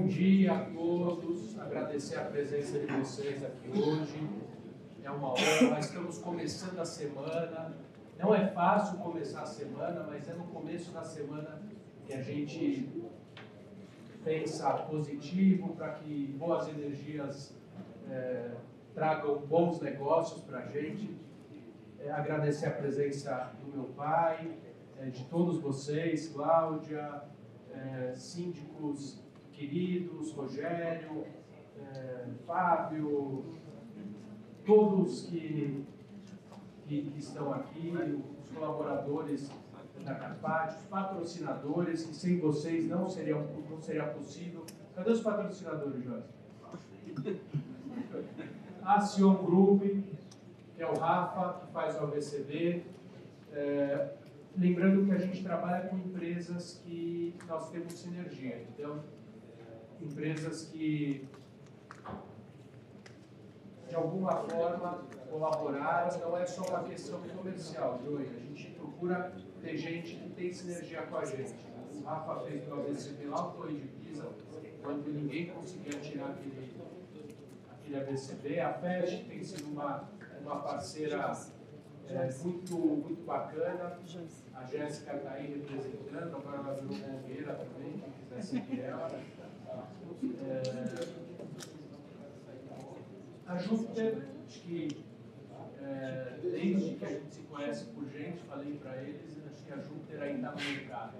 dia a todos, agradecer a presença de vocês aqui hoje. É uma honra, nós estamos começando a semana. Não é fácil começar a semana, mas é no começo da semana que a gente pensa positivo para que boas energias tragam bons negócios para a gente. Agradecer a presença do meu pai, de todos vocês, Cláudia, síndicos queridos, Rogério, Fábio, todos que estão aqui, os colaboradores da Carpati, os patrocinadores, que sem vocês não seria possível. Cadê os patrocinadores, Jorge? A Sion Group, que é o Rafa, que faz o AVCB. Lembrando que a gente trabalha com empresas que nós temos sinergia. Então, empresas que, de alguma forma, colaboraram. Não é só uma questão comercial, Joey. A gente procura ter gente que tem sinergia com a gente. O Rafa fez o AVCB lá no Torre de Pisa, quando ninguém conseguia tirar aquele AVCB. A FEST tem sido uma parceira muito bacana. A Jéssica está aí representando, agora ela virou Mongueira também, quem quiser seguir ela. A Júpiter, acho que desde que a gente se conhece por gente, falei para eles, acho que a Júpiter ainda está no mercado.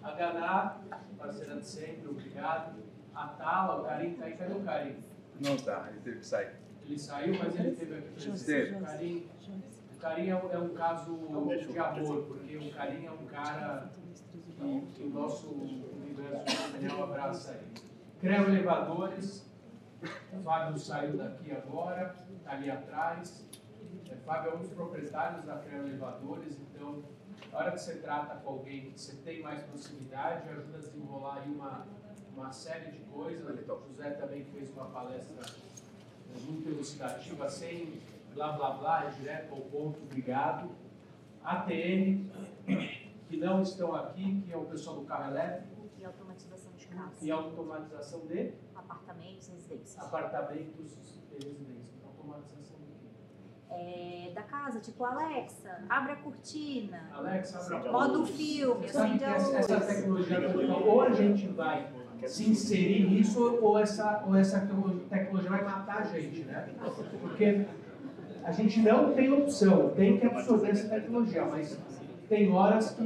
A Ganá, parceira de sempre, obrigado. A Tala, o Karim está aí, cadê o Karim? Não está, ele teve que sair. Ele saiu, mas ele teve aqui presente. O Karim é um caso de amor, porque o Karim é um cara que o nosso universo material abraça aí. Creu Elevadores, o Fábio saiu daqui agora, está ali atrás. Fábio é um dos proprietários da Creu Elevadores, então, na hora que você trata com alguém que você tem mais proximidade, ajuda a desenrolar aí uma série de coisas. O José também fez uma palestra muito elucidativa, sem blá blá blá, é direto ao ponto, obrigado. ATM, que não estão aqui, que é o pessoal do carro elétrico. E automatização de casa. E automatização de? Apartamentos e residências. Apartamentos e residências. Automatização de quê? Da casa, tipo Alexa, abre a cortina. Alexa, abre a cortina. Modo filme, Sabe acende que a luz. essa tecnologia, ou a gente vai se inserir nisso, ou essa tecnologia vai matar a gente, né? Porque a gente não tem opção, tem que absorver essa tecnologia, mas tem horas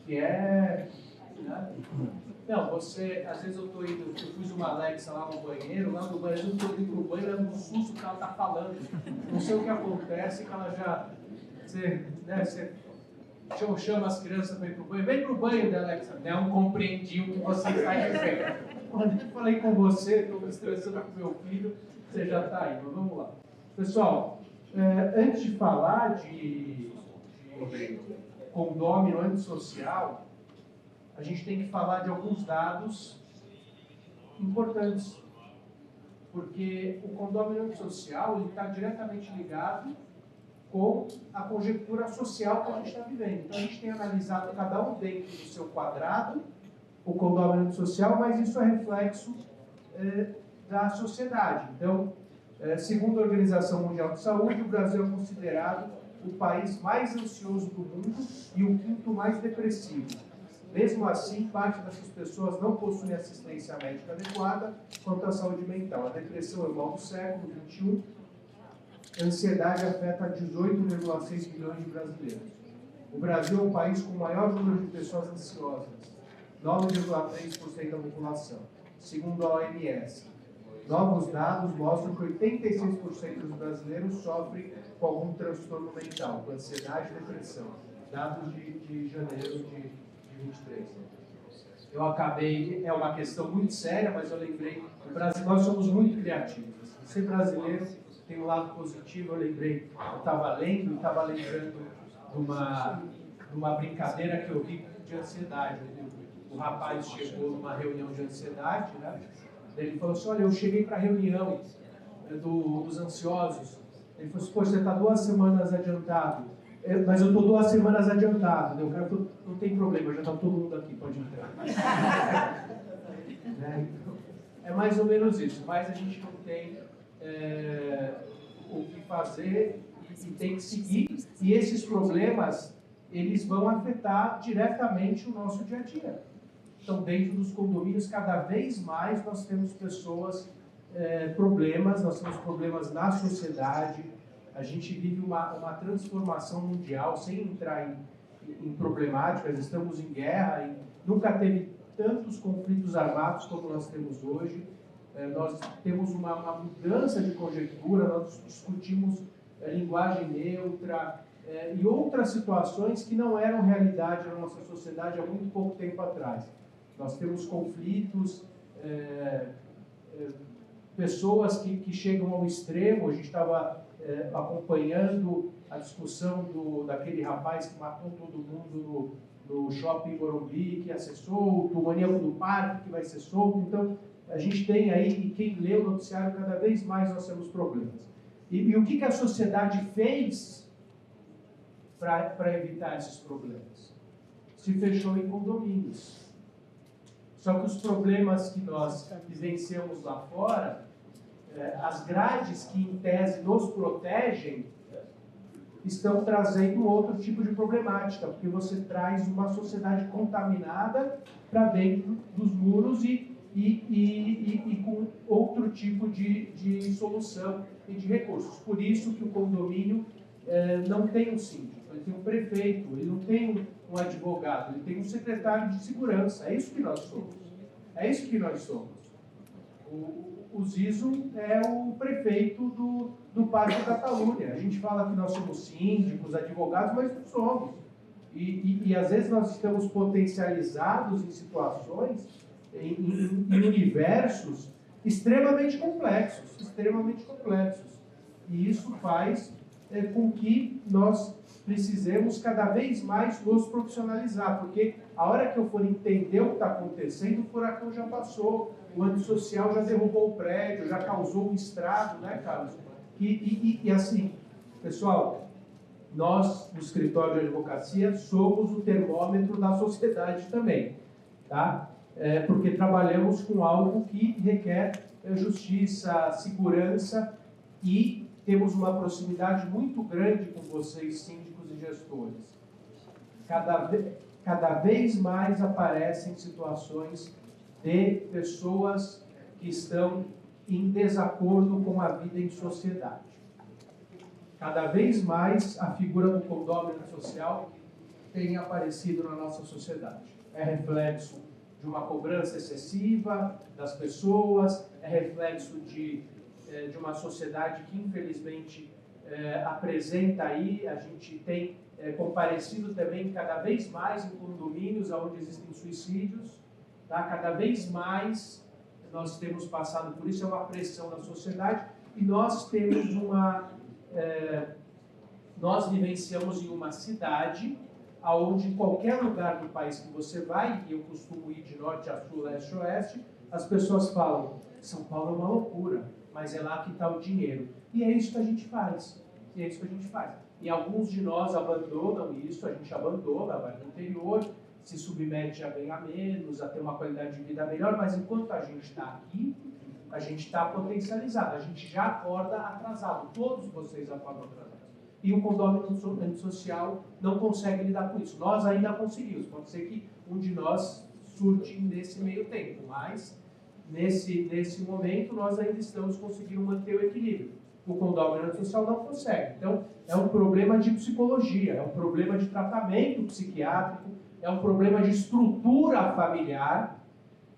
que é... Né? Não, você, às vezes eu fiz uma Alexa lá no banheiro eu estou indo pro banheiro, é um susto que ela está falando, não sei o que acontece, que ela já... Você chama as crianças para ir pro banho, vem pro banho, Alexa, não compreendi o que você está dizendo. Quando eu falei com você, estou me estressando com meu filho, você já está aí, mas vamos lá. Pessoal, antes de falar de condômino antissocial, a gente tem que falar de alguns dados importantes, porque o condômino antissocial está diretamente ligado com a conjectura social que a gente está vivendo. Então, a gente tem analisado cada um dentro do seu quadrado, o condômino antissocial, mas isso é reflexo da sociedade. Então, segundo a Organização Mundial de Saúde, o Brasil é considerado o país mais ansioso do mundo e o quinto mais depressivo. Mesmo assim, parte dessas pessoas não possuem assistência médica adequada quanto à saúde mental. A depressão é o mal do século XXI. A ansiedade afeta 18,6 milhões de brasileiros. O Brasil é o país com o maior número de pessoas ansiosas, 9,3% da população, segundo a OMS. Novos dados mostram que 86% dos brasileiros sofrem com algum transtorno mental, com ansiedade e depressão. Dados de janeiro de 23. Eu acabei, é uma questão muito séria, mas eu lembrei, no Brasil nós somos muito criativos. Ser brasileiro tem um lado positivo, eu lembrei, eu estava lendo e estava lembrando de uma brincadeira que eu vi de ansiedade. O rapaz chegou numa reunião de ansiedade, né? Ele falou assim, olha, eu cheguei para a reunião dos ansiosos. Ele falou assim, poxa, você está 2 semanas adiantado. Mas eu estou 2 semanas adiantado. O cara falou, não tem problema, já está todo mundo aqui, pode entrar. né? Então, é mais ou menos isso, mas a gente não tem o que fazer e tem que seguir, e esses problemas, eles vão afetar diretamente o nosso dia a dia. Então, dentro dos condomínios, cada vez mais nós temos problemas, nós temos problemas na sociedade, a gente vive uma transformação mundial, sem entrar em problemáticas, estamos em guerra, nunca teve tantos conflitos armados como nós temos hoje, nós temos uma mudança de conjectura, nós discutimos linguagem neutra e outras situações que não eram realidade na nossa sociedade há muito pouco tempo atrás. Nós temos conflitos, pessoas que chegam ao extremo. A gente estava acompanhando a discussão daquele rapaz que matou todo mundo no shopping Morumbi, que ia ser solto, o maníaco do parque que vai ser solto. Então, a gente tem aí, e quem lê o noticiário, cada vez mais nós temos problemas. E o que a sociedade fez para evitar esses problemas? Se fechou em condomínios. Só que os problemas que nós vivenciamos lá fora, as grades que em tese nos protegem, estão trazendo outro tipo de problemática, porque você traz uma sociedade contaminada para dentro dos muros e com outro tipo de solução e de recursos. Por isso que o condomínio não tem um síndico, ele tem um prefeito, ele não tem um advogado, ele tem um secretário de segurança. É isso que nós somos. É isso que nós somos. O Zizo é o prefeito do Parque da Catalunha. A gente fala que nós somos síndicos, advogados, mas não somos. E às vezes nós estamos potencializados em situações, em universos extremamente complexos, extremamente complexos. E isso faz com que nós precisemos cada vez mais nos profissionalizar, porque a hora que eu for entender o que está acontecendo, o furacão já passou, o antissocial já derrubou o prédio, já causou um estrago, né, Carlos? E assim, pessoal, nós, do escritório de advocacia, somos o termômetro da sociedade também, tá? Porque trabalhamos com algo que requer justiça, segurança, e temos uma proximidade muito grande com vocês, síndicos e gestores. Cada vez mais aparecem situações de pessoas que estão em desacordo com a vida em sociedade. Cada vez mais a figura do condômino social tem aparecido na nossa sociedade. É reflexo de uma cobrança excessiva das pessoas, é reflexo de uma sociedade que, infelizmente, apresenta aí, a gente tem comparecido também cada vez mais em condomínios onde existem suicídios, tá? Cada vez mais nós temos passado por isso, é uma pressão na sociedade, e nós temos nós vivenciamos em uma cidade onde qualquer lugar do país que você vai, e eu costumo ir de norte a sul, leste a oeste, as pessoas falam, São Paulo é uma loucura, mas é lá que está o dinheiro. E é isso que a gente faz. E é isso que a gente faz. E alguns de nós abandonam isso, a gente abandona, vai para o interior, se submete a ganhar menos, a ter uma qualidade de vida melhor, mas enquanto a gente está aqui, a gente está potencializado, a gente já acorda atrasado, todos vocês acordam atrasados. E o condomínio antissocial não consegue lidar com isso. Nós ainda conseguimos, pode ser que um de nós surte nesse meio tempo, mas nesse momento nós ainda estamos conseguindo manter o equilíbrio. O condomínio antissocial não consegue. Então, é um problema de psicologia, é um problema de tratamento psiquiátrico, é um problema de estrutura familiar,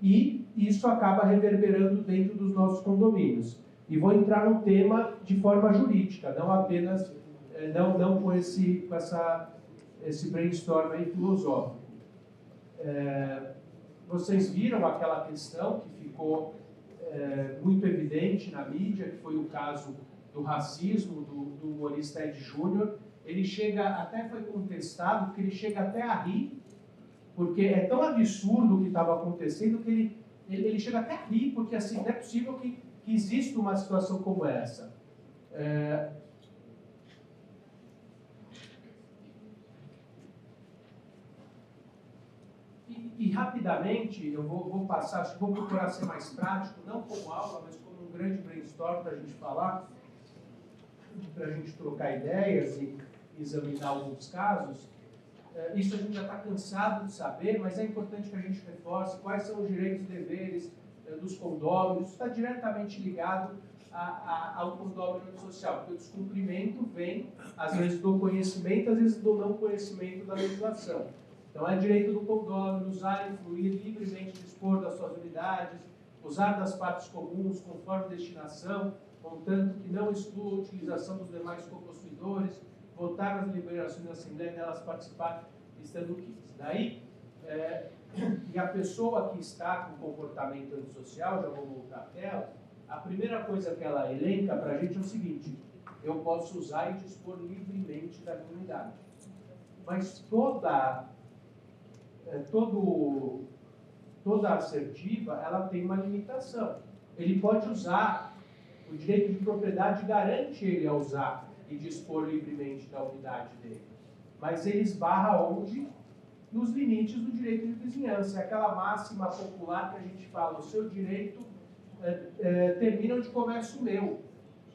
e isso acaba reverberando dentro dos nossos condomínios. E vou entrar no tema de forma jurídica, não apenas não com esse brainstorm aí filosófico. Vocês viram aquela questão que ficou muito evidente na mídia, que foi o caso do racismo do humorista Ed Júnior. Ele até foi contestado, porque ele chega até a rir, porque é tão absurdo o que estava acontecendo que ele chega até a rir, porque assim, não é possível que exista uma situação como essa. E rapidamente, eu vou passar, acho que vou procurar ser mais prático, não como aula, mas como um grande brainstorm para a gente falar, para a gente trocar ideias e examinar alguns casos. Isso a gente já está cansado de saber, mas é importante que a gente reforce quais são os direitos e deveres dos condôminos. Isso está diretamente ligado ao condômino social, porque o descumprimento vem, às vezes, do conhecimento, às vezes, do não conhecimento da legislação. Então, é direito do condômino usar e fluir livremente, dispor das suas unidades, usar das partes comuns conforme destinação, contanto que não exclua a utilização dos demais copossuidores, votar nas deliberações da Assembleia e delas participar, estando quites. Daí, e a pessoa que está com comportamento antissocial, já vou voltar à tela, a primeira coisa que ela elenca para a gente é o seguinte: eu posso usar e dispor livremente da minha unidade. Mas toda assertiva, ela tem uma limitação. Ele pode usar, o direito de propriedade garante ele a usar e dispor livremente da unidade dele. Mas ele esbarra onde? Nos limites do direito de vizinhança. É aquela máxima popular que a gente fala, o seu direito termina onde começa o meu.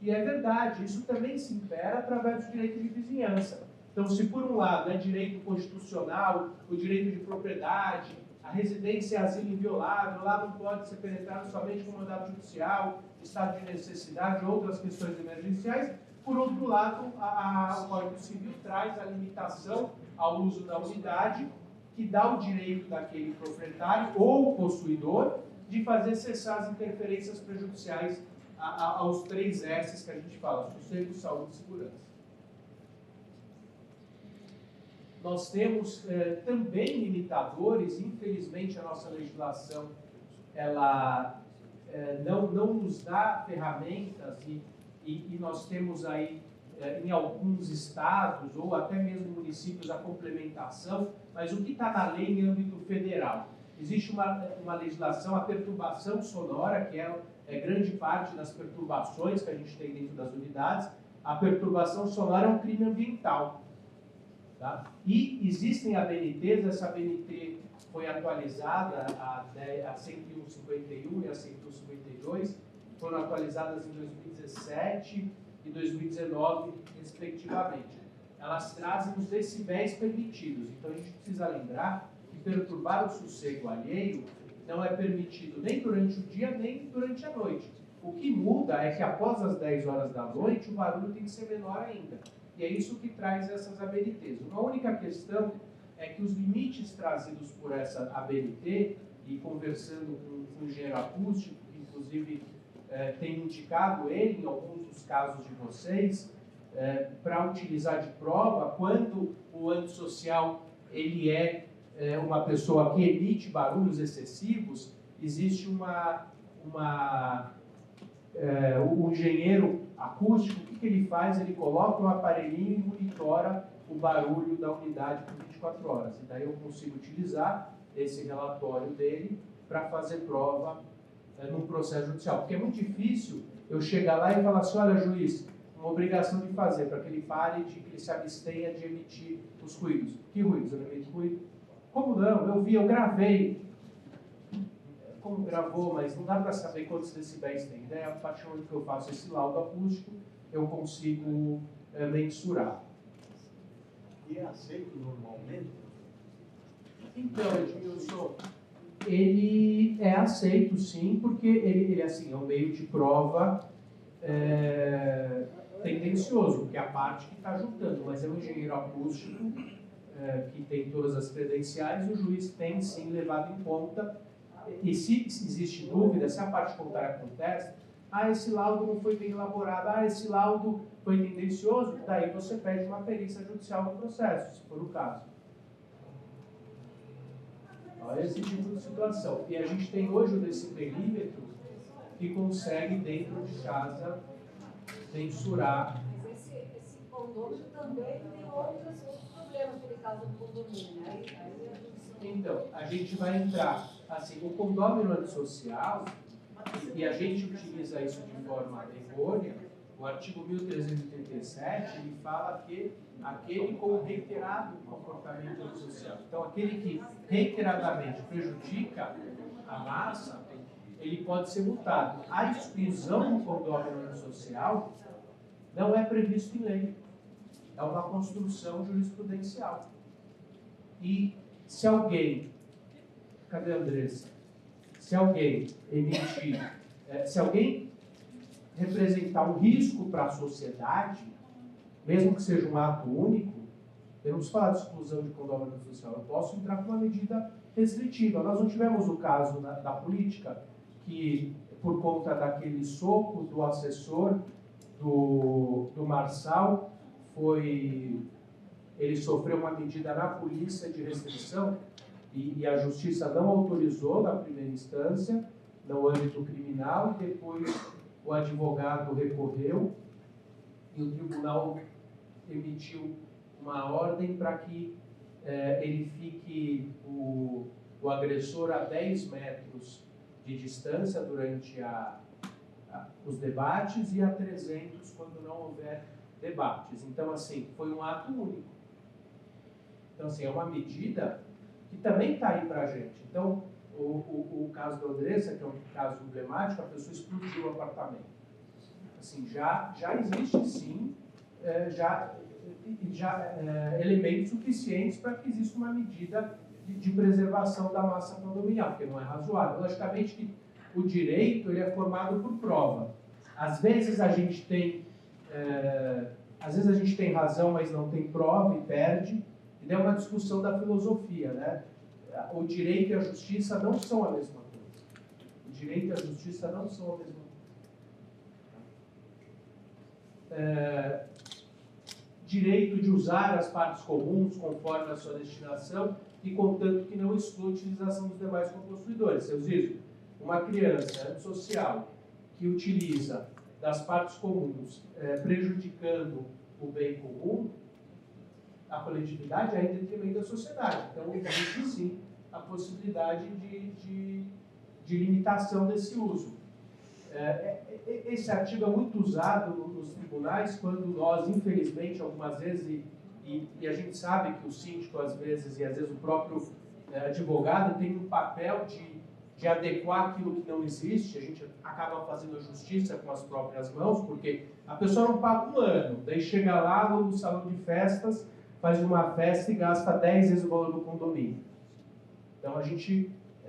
E é verdade, isso também se impera através do direito de vizinhança. Então, se por um lado é direito constitucional, o direito de propriedade, a residência e asilo inviolável, lá não pode ser penetrado somente com mandado judicial, estado de necessidade, outras questões emergenciais. Por outro lado, o Código Civil traz a limitação ao uso da unidade, que dá o direito daquele proprietário ou possuidor de fazer cessar as interferências prejudiciais aos 3 S's que a gente fala: sossego, saúde e segurança. Nós temos também limitadores. Infelizmente, a nossa legislação ela não nos dá ferramentas e nós temos aí, em alguns estados ou até mesmo municípios, a complementação, mas o que está na lei em âmbito federal? Existe uma legislação, a perturbação sonora, que é grande parte das perturbações que a gente tem dentro das unidades. A perturbação sonora é um crime ambiental. Tá? E existem ABNTs, essa ABNT foi atualizada a 101/51 e a 101/52, foram atualizadas em 2017 e 2019, respectivamente. Elas trazem os decibéis permitidos. Então, a gente precisa lembrar que perturbar o sossego alheio não é permitido nem durante o dia, nem durante a noite. O que muda é que após as 10 horas da noite, o barulho tem que ser menor ainda. E é isso que traz essas ABNTs. Uma única questão é que os limites trazidos por essa ABNT, e conversando com o engenheiro acústico, que inclusive tem indicado ele em alguns dos casos de vocês, para utilizar de prova, quando o antissocial ele é uma pessoa que emite barulhos excessivos, existe o engenheiro acústico, o que ele faz? Ele coloca um aparelhinho e monitora o barulho da unidade por 24 horas. E daí eu consigo utilizar esse relatório dele para fazer prova num processo judicial. Porque é muito difícil eu chegar lá e falar assim: olha, juiz, uma obrigação de fazer para que ele pare, que ele se abstenha de emitir os ruídos. Que ruídos? Eu não emito ruído. Como não? Eu gravei. Como gravou, mas não dá para saber quantos decibéis tem. Daí, a partir do momento que eu faço esse laudo acústico, eu consigo mensurar. E é aceito normalmente? Então, Edmilson, ele é aceito sim, porque ele assim, é um meio de prova tendencioso, porque é a parte que está juntando, mas é um engenheiro acústico que tem todas as credenciais, e o juiz tem sim levado em conta. E se existe dúvida, se a parte contrária acontece, esse laudo não foi bem elaborado, esse laudo foi tendencioso, daí você pede uma perícia judicial no processo, se for o caso. Olha esse tipo de situação. E a gente tem hoje o decibelímetro que consegue, dentro de casa, mensurar. Mas esse condômino também tem outros problemas que ele causa no condomínio, né? Então, a gente vai entrar, assim, o condômino antissocial, e a gente utiliza isso de forma errônea, O artigo 1387, ele fala que aquele com reiterado comportamento antissocial. Então, aquele que reiteradamente prejudica a massa, ele pode ser multado. A exclusão do condômino antissocial não é previsto em lei. É uma construção jurisprudencial. E se alguém... Cadê a Andressa? Se alguém emitir... se alguém representar um risco para a sociedade, mesmo que seja um ato único, eu não preciso falar de exclusão de condômino social, eu posso entrar com uma medida restritiva. Nós não tivemos o caso da política, que por conta daquele soco do assessor do Marçal, ele sofreu uma medida na polícia de restrição e a justiça não autorizou na primeira instância, no âmbito criminal, e depois o advogado recorreu e o tribunal emitiu uma ordem para que ele fique o agressor a 10 metros de distância durante os debates e a 300 quando não houver debates. Então, assim, foi um ato único. Então, assim, é uma medida que também está aí para a gente. Então, o caso da Andressa, que é um caso emblemático, a pessoa explodiu o apartamento. Assim, já existe, sim, elementos suficientes para que exista uma medida de preservação da massa condominial, porque não é razoável. Logicamente que o direito ele é formado por prova. Às vezes a gente tem razão, mas não tem prova e perde. E é uma discussão da filosofia, né? O direito e a justiça não são a mesma coisa. O direito e a justiça não são a mesma coisa. Direito de usar as partes comuns conforme a sua destinação e contanto que não exclui a utilização dos demais compossuidores. Seu Zizo, uma criança social que utiliza das partes comuns prejudicando o bem comum, a coletividade é em detrimento da sociedade. Então, existe sim a possibilidade de limitação desse uso. Esse artigo é muito usado nos tribunais quando nós, infelizmente, algumas vezes, e a gente sabe que o síndico, às vezes, e às vezes o próprio advogado tem um papel de adequar aquilo que não existe, a gente acaba fazendo a justiça com as próprias mãos, porque a pessoa não paga um ano, daí chega lá no salão de festas, faz uma festa e gasta 10 vezes o valor do condomínio. Então,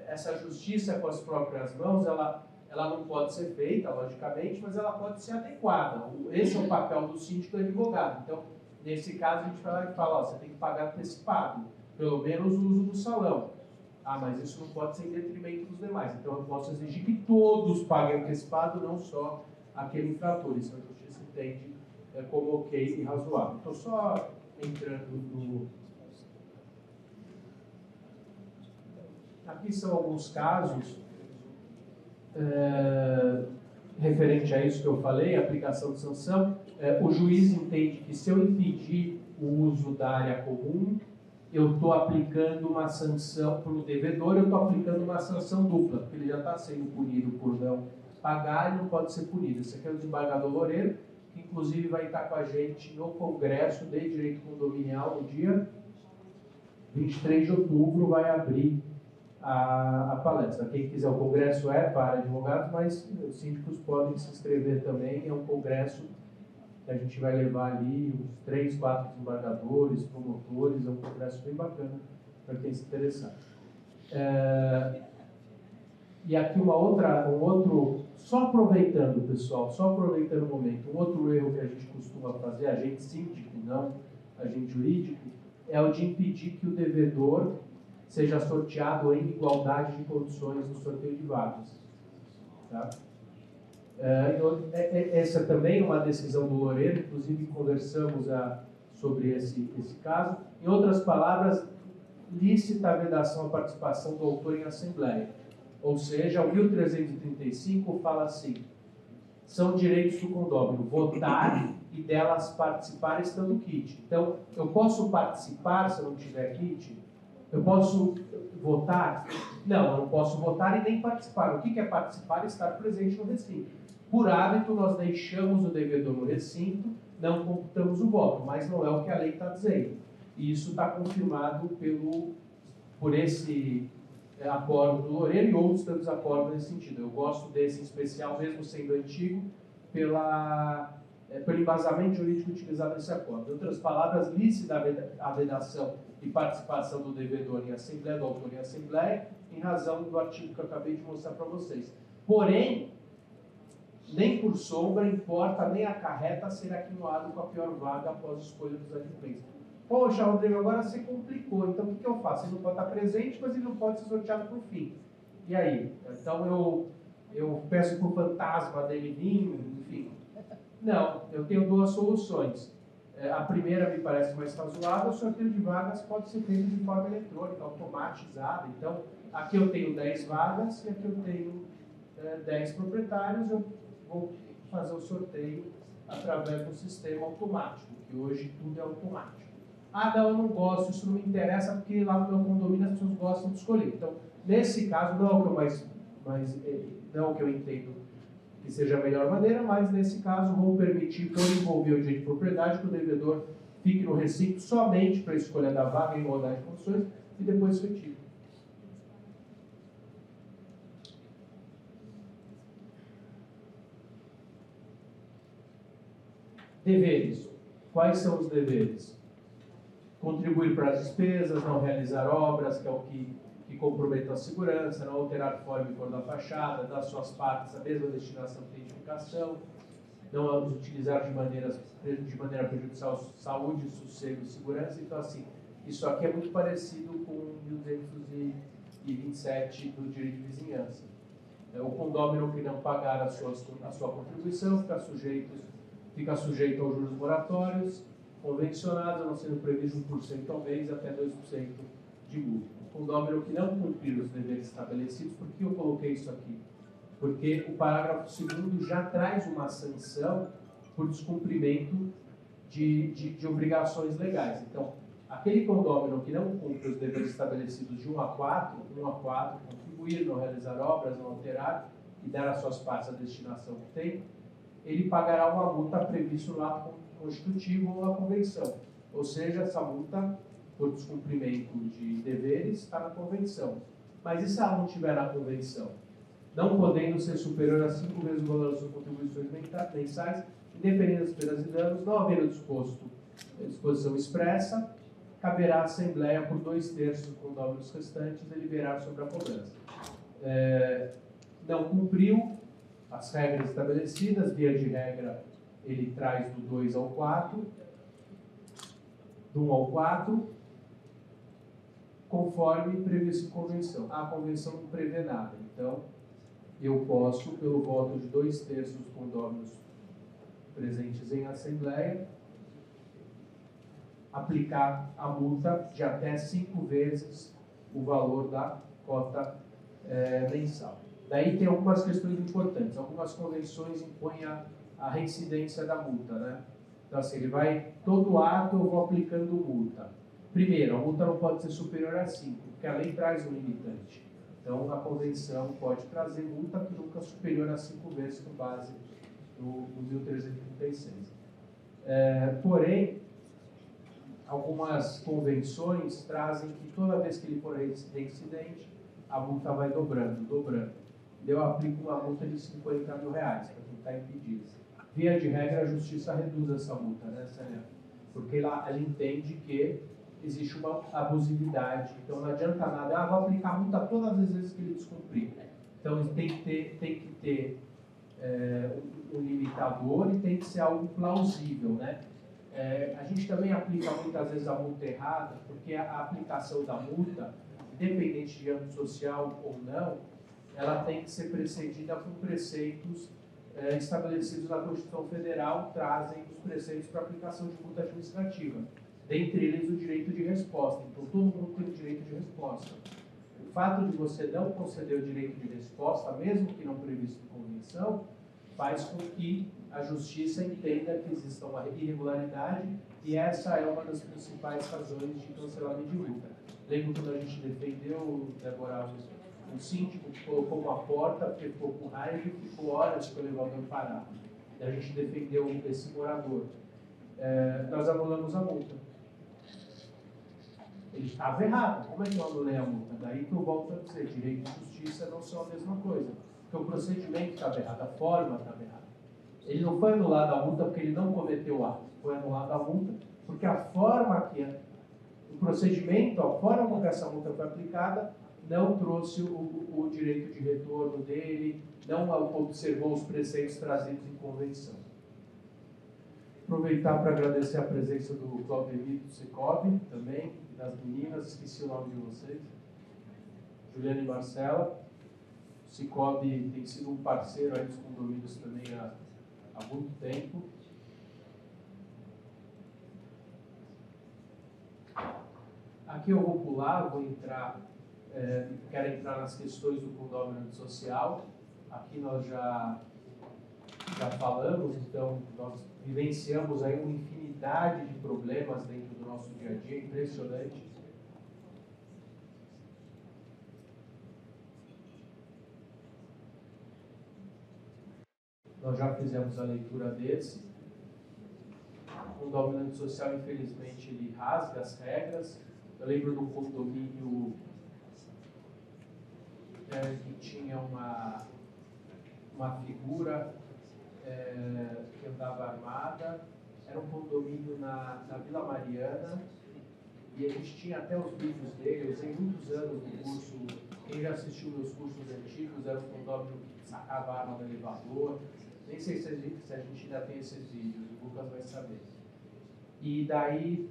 essa justiça com as próprias mãos, ela não pode ser feita, logicamente, mas ela pode ser adequada. Esse é o papel do síndico e do advogado. Então, nesse caso, a gente fala, você tem que pagar antecipado, pelo menos o uso do salão. Ah, mas isso não pode ser em detrimento dos demais. Então, eu posso exigir que todos paguem antecipado, não só aquele infrator. Isso a justiça entende como ok e razoável. Estou só entrando no... Aqui são alguns casos referente a isso que eu falei, aplicação de sanção. O juiz entende que se eu impedir o uso da área comum, eu estou aplicando uma sanção para o devedor, eu estou aplicando uma sanção dupla, porque ele já está sendo punido por não pagar e não pode ser punido. Esse aqui é o desembargador Loureiro, que inclusive vai estar com a gente no Congresso de Direito Condominial no dia 23 de outubro, vai abrir a palestra. Quem quiser, o congresso é para advogados, mas os síndicos podem se inscrever também. É um congresso que a gente vai levar ali uns 3, 4 desembargadores, promotores. É um congresso bem bacana para quem se interessar. E aqui um outro, só aproveitando, pessoal, só aproveitando o momento, um outro erro que a gente costuma fazer, agente síndico, não agente jurídico, é o de impedir que o devedor seja sorteado em igualdade de condições no sorteio de vagas. Tá? Essa também é uma decisão do Loureiro, inclusive conversamos sobre esse caso. Em outras palavras, lícita a vedação à participação do autor em assembleia. Ou seja, o 1335 fala assim, são direitos do condômino votar e delas participar estando kit. Então, eu posso participar se eu não tiver kit? Eu posso votar? Não, eu não posso votar e nem participar. O que é participar? Estar presente no recinto. Por hábito, nós deixamos o devedor no recinto, não computamos o voto, mas não é o que a lei está dizendo. E isso está confirmado por esse acordo do Loureiro e outros tantos acordos nesse sentido. Eu gosto desse em especial, mesmo sendo antigo, pelo embasamento jurídico utilizado nesse acordo. Em outras palavras, lícita a vedação e participação do devedor em assembleia, do autor em assembleia, em razão do artigo que eu acabei de mostrar para vocês. Porém, nem por sombra importa, nem acarreta ser aquinoado com a pior vaga após a escolha dos adimplentes. Poxa, Rodrigo, agora você complicou, então o que eu faço? Ele não pode estar presente, mas ele não pode ser sorteado por fim. E aí? Então eu peço para o fantasma dele vir, enfim. Não, eu tenho duas soluções. A primeira me parece mais razoável, o sorteio de vagas pode ser feito de forma eletrônica, automatizada. Então, aqui eu tenho 10 vagas e aqui eu tenho 10 proprietários, eu vou fazer o sorteio através do sistema automático, que hoje tudo é automático. Ah, não, eu não gosto, isso não me interessa, porque lá no meu condomínio as pessoas gostam de escolher. Então, nesse caso, não é o que eu não é o que eu entendo que seja a melhor maneira, mas nesse caso vou permitir, por envolver o direito de propriedade, que o devedor fique no recinto somente para a escolha da vaga em igualdade de condições e depois retire. Deveres. Quais são os deveres? Contribuir para as despesas, não realizar obras, que é o que comprometam a segurança, não alterar forma e cor da fachada, dar suas partes à mesma destinação de identificação, não utilizar de maneira prejudicial saúde, sossego e segurança. Então, assim, isso aqui é muito parecido com 1227 do direito de vizinhança. O condômino que não pagar a sua contribuição fica sujeito aos juros moratórios, convencionados, não sendo previsto 1% ao mês até 2% de multa. O condômino que não cumprir os deveres estabelecidos, por que eu coloquei isso aqui? Porque o parágrafo 2º já traz uma sanção por descumprimento de obrigações legais. Então, aquele condômino que não cumpre os deveres estabelecidos de 1 a 4, contribuir, não realizar obras, não alterar e dar as suas partes à destinação que tem, ele pagará uma multa prevista no ato constitutivo ou na convenção. Ou seja, essa multa por descumprimento de deveres está na convenção. Mas e se ela não estiver na convenção? Não podendo ser superior a 5 vezes o valor das suas contribuições mensais, independente das perdas e danos, não havendo disposição expressa, caberá à Assembleia, por 2/3 dos condôminos restantes, deliberar sobre a cobrança. Não cumpriu as regras estabelecidas, via de regra, ele traz do 2 ao 4, do 1 ao 4, conforme previsto em convenção. A convenção não prevê nada, então eu posso, pelo voto de 2/3 dos condôminos presentes em assembleia, aplicar a multa de até 5 vezes o valor da cota mensal. Daí tem algumas questões importantes. Algumas convenções impõem a reincidência da multa, né? Então, assim, ele vai, todo ato eu vou aplicando multa. Primeiro, a multa não pode ser superior a 5, porque a lei traz um limitante. Então, a convenção pode trazer multa que nunca é superior a 5 vezes, com base no 1336. Porém, algumas convenções trazem que toda vez que ele for reincidente, a multa vai dobrando. Eu aplico uma multa de R$50 mil para quem está impedido. Via de regra, a justiça reduz essa multa, né, Sânia? Porque ela entende que existe uma abusividade. Então, não adianta nada, vou aplicar a multa todas as vezes que ele descumprir. Então, tem que ter um limitador e tem que ser algo plausível, né? A gente também aplica muitas vezes a multa errada, porque a aplicação da multa, independente de âmbito social ou não, ela tem que ser precedida por preceitos estabelecidos na Constituição Federal, trazem os preceitos para aplicação de multa administrativa. Dentre eles, o direito de resposta. Então, todo mundo tem o direito de resposta. O fato de você não conceder o direito de resposta, mesmo que não previsto em convenção, faz com que a Justiça entenda que existe uma irregularidade e essa é uma das principais razões de cancelamento de multa. Lembra quando a gente defendeu, Débora, Um síndico que colocou uma porta porque ficou com raiva e ficou horas com o elevador parado. E a gente defendeu esse morador. Nós anulamos a multa. Ele estava errado. Como é que eu anulei a multa? Daí que eu volto a dizer, direito e justiça não são a mesma coisa. Porque o procedimento estava errado, a forma estava errada. Ele não foi anulado a multa porque ele não cometeu o ato. Foi anulado a multa porque a forma que o procedimento, a forma como essa multa foi aplicada, não trouxe o direito de retorno dele, não observou os preceitos trazidos em convenção. Aproveitar para agradecer a presença do Claudemir do Cicobi, também, das meninas, esqueci o nome de vocês, Juliana e Marcela. O Cicobi tem sido um parceiro aí dos condomínios também há muito tempo. Aqui eu vou pular, vou entrar, quero entrar nas questões do condomínio social. Aqui nós já falamos, então nós vivenciamos aí uma infinidade de problemas dentro do nosso dia a dia, impressionante. Nós já fizemos a leitura desse. O condomínio social, infelizmente, ele rasga as regras. Eu lembro do condomínio que tinha uma figura que andava armada. Era um condomínio na Vila Mariana, e a gente tinha até os vídeos dele. Eu usei muitos anos no curso. Quem já assistiu meus cursos antigos, era um condomínio que sacava a arma do elevador. Nem sei se a gente ainda tem esses vídeos, o Lucas vai saber. E daí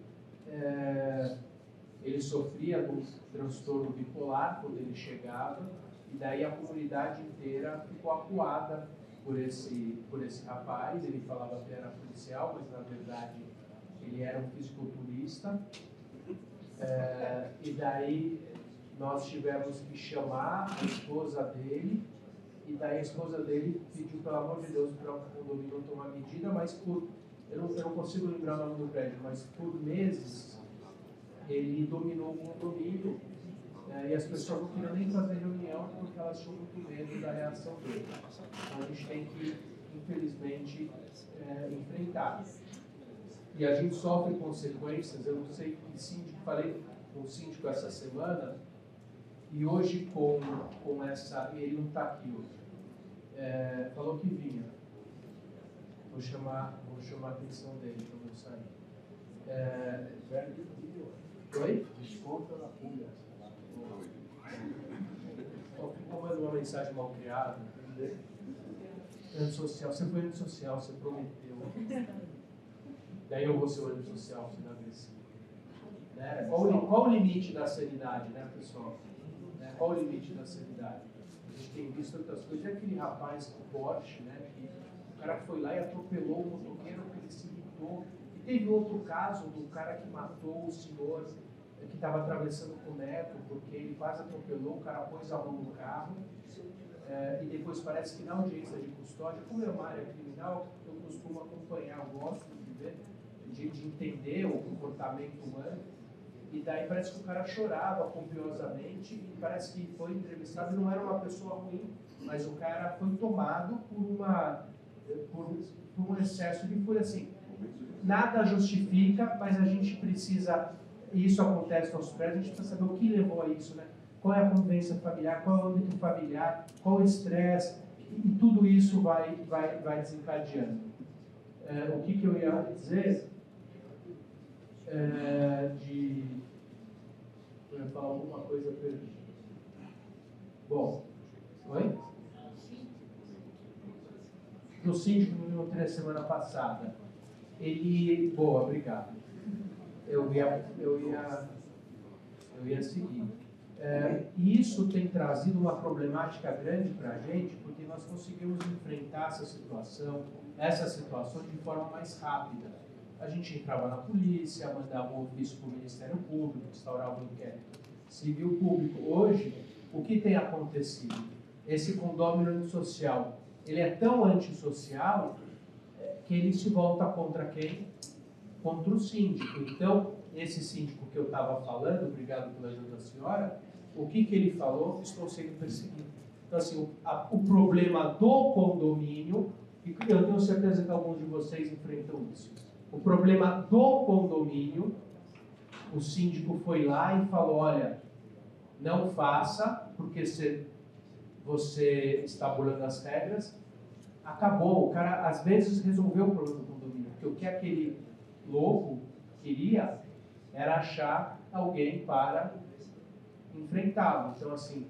ele sofria de um transtorno bipolar quando ele chegava, e daí a comunidade inteira ficou acuada por esse rapaz. Ele falava que era policial, mas na verdade ele era um fisiculturista. E daí nós tivemos que chamar a esposa dele, e daí a esposa dele pediu, pelo amor de Deus, para o condomínio tomar medida, mas eu não consigo lembrar o nome do prédio, mas por meses ele dominou o condomínio, e as pessoas não queriam nem fazer reunião porque elas tinham muito medo da reação dele. Então a gente tem que, infelizmente, enfrentar. E a gente sofre consequências. Eu não sei que síndico, falei com o síndico essa semana, e hoje com essa, e ele não está aqui hoje, falou que vinha. Vou chamar a atenção dele quando eu sair. Oi? Desconto na pulga. Como é uma mensagem mal criada? Antissocial, você foi antissocial, você prometeu. Daí eu vou ser o antissocial, você não é agressivo. Né? Qual o limite da sanidade, né, pessoal? Qual o limite da sanidade? A gente tem visto outras coisas. E aquele rapaz com Porsche, né, que o cara foi lá e atropelou o motoqueiro porque ele se irritou. E teve outro caso do cara que matou o senhor que estava atravessando com o neto, porque ele quase atropelou, o cara pôs a mão no carro. E depois parece que na audiência de custódia, como é uma área criminal, eu costumo acompanhar, eu gosto de ver, de entender o comportamento humano. E daí parece que o cara chorava copiosamente, e parece que foi entrevistado e não era uma pessoa ruim, mas o cara foi tomado por um excesso de fúria. Assim, nada justifica, mas a gente precisa, e isso acontece nos prédios, a gente precisa saber o que levou a isso, né? Qual é a convivência familiar, qual é o âmbito familiar, qual é o estresse, e tudo isso vai desencadeando. O que eu ia dizer? Eu ia falar alguma coisa perdida. Bom, oi? Do síndico que me mostrei a semana passada. Boa, obrigado. Eu ia seguir. E isso tem trazido uma problemática grande para a gente, porque nós conseguimos enfrentar essas situações de forma mais rápida. A gente entrava na polícia, mandava um ofício para o Ministério Público, instaurava um inquérito civil público. Hoje, o que tem acontecido? Esse condômino antissocial, ele é tão antissocial que ele se volta contra quem? Contra o síndico. Então, esse síndico que eu estava falando, obrigado pela ajuda da senhora, O que ele falou? Estou sendo perseguido. Então, assim, o problema do condomínio, e eu tenho certeza que alguns de vocês enfrentam isso. O problema do condomínio, o síndico foi lá e falou, olha, não faça, porque você está burlando as regras. Acabou, o cara às vezes resolveu o problema do condomínio, porque o que aquele louco queria era achar alguém para enfrentá-lo. Então, assim,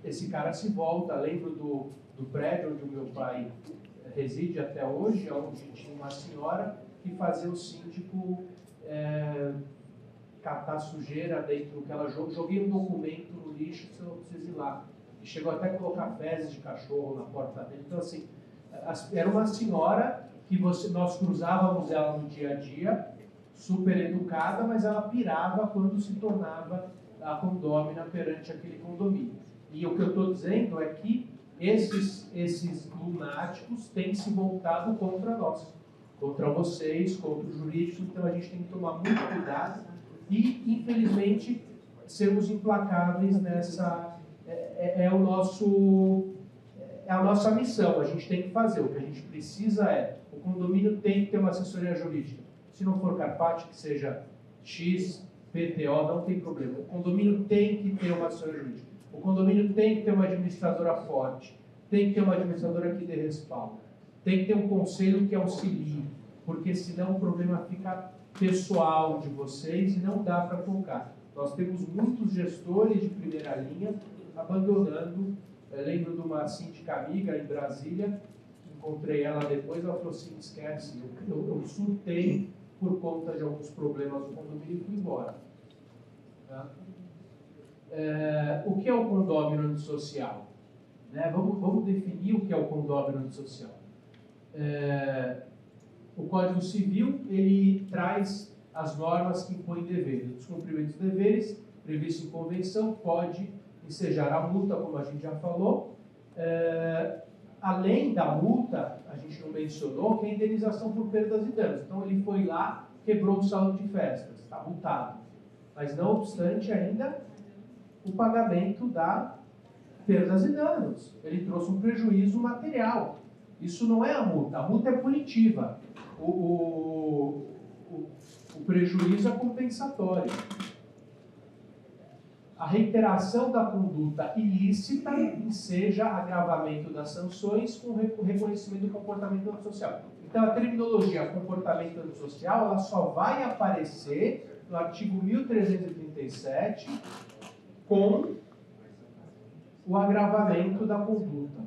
esse cara se volta. Lembro do prédio onde o meu pai reside até hoje, onde tinha uma senhora que fazia o síndico catar sujeira dentro do que ela joguei um documento no lixo, você não precisa ir lá. E chegou até a colocar fezes de cachorro na porta dele. Então, assim, era uma senhora que nós cruzávamos ela no dia a dia, super educada, mas ela pirava quando se tornava a condômina perante aquele condomínio. E o que eu estou dizendo é que esses lunáticos têm se voltado contra nós, contra vocês, contra o jurídico. Então a gente tem que tomar muito cuidado e, infelizmente, sermos implacáveis nessa... É a nossa missão, a gente tem que fazer. O que a gente precisa o condomínio tem que ter uma assessoria jurídica. Se não for Carpati, que seja X, PTO, não tem problema. O condomínio tem que ter uma assessoria jurídica. O condomínio tem que ter uma administradora forte. Tem que ter uma administradora que dê respaldo. Tem que ter um conselho que auxilie, porque senão o problema fica pessoal de vocês e não dá para colocar. Nós temos muitos gestores de primeira linha abandonando. Lembro de uma síndica amiga em Brasília, encontrei ela depois, ela falou assim, esquece, eu surtei por conta de alguns problemas do condomínio e fui embora. Tá? O que é o condômino antissocial? Vamos definir o que é o condômino antissocial. O Código Civil, ele traz as normas que impõem deveres. O descumprimento dos deveres, previsto em convenção, pode ensejar a multa, como a gente já falou. Além da multa, a gente não mencionou, que é a indenização por perdas e danos. Então ele foi lá, quebrou o salão de festas, está multado. Mas não obstante ainda o pagamento da perdas e danos. Ele trouxe um prejuízo material. Isso não é a multa é punitiva. O prejuízo é compensatório. A reiteração da conduta ilícita enseja agravamento das sanções com o reconhecimento do comportamento antissocial. Então, a terminologia comportamento antissocial ela só vai aparecer no artigo 1337 com o agravamento da conduta.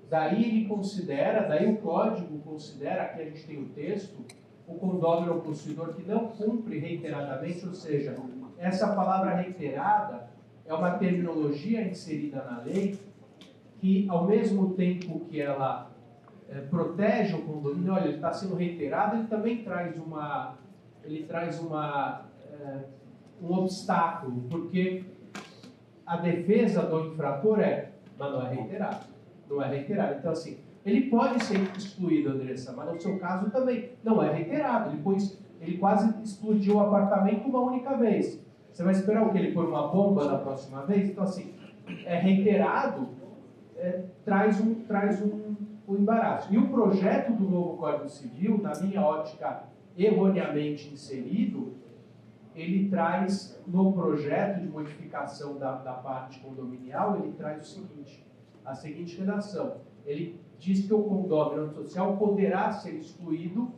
Daí o Código considera, aqui a gente tem o texto, o condômino ou possuidor que não cumpre reiteradamente, ou seja, essa palavra reiterada é uma terminologia inserida na lei que, ao mesmo tempo que ela protege o condomínio, olha, ele está sendo reiterado, ele também traz um obstáculo, porque a defesa do infrator mas não é reiterado. Não é reiterado. Então, assim, ele pode ser excluído, Andressa, mas no seu caso também não é reiterado. Ele quase explodiu o apartamento uma única vez. Você vai esperar o que? Ele pôr uma bomba na próxima vez? Então, assim, reiterado, traz um embaraço. E o projeto do novo Código Civil, na minha ótica erroneamente inserido, ele traz, no projeto de modificação da parte condominial, ele traz a seguinte redação. Ele diz que o condômino antissocial poderá ser excluído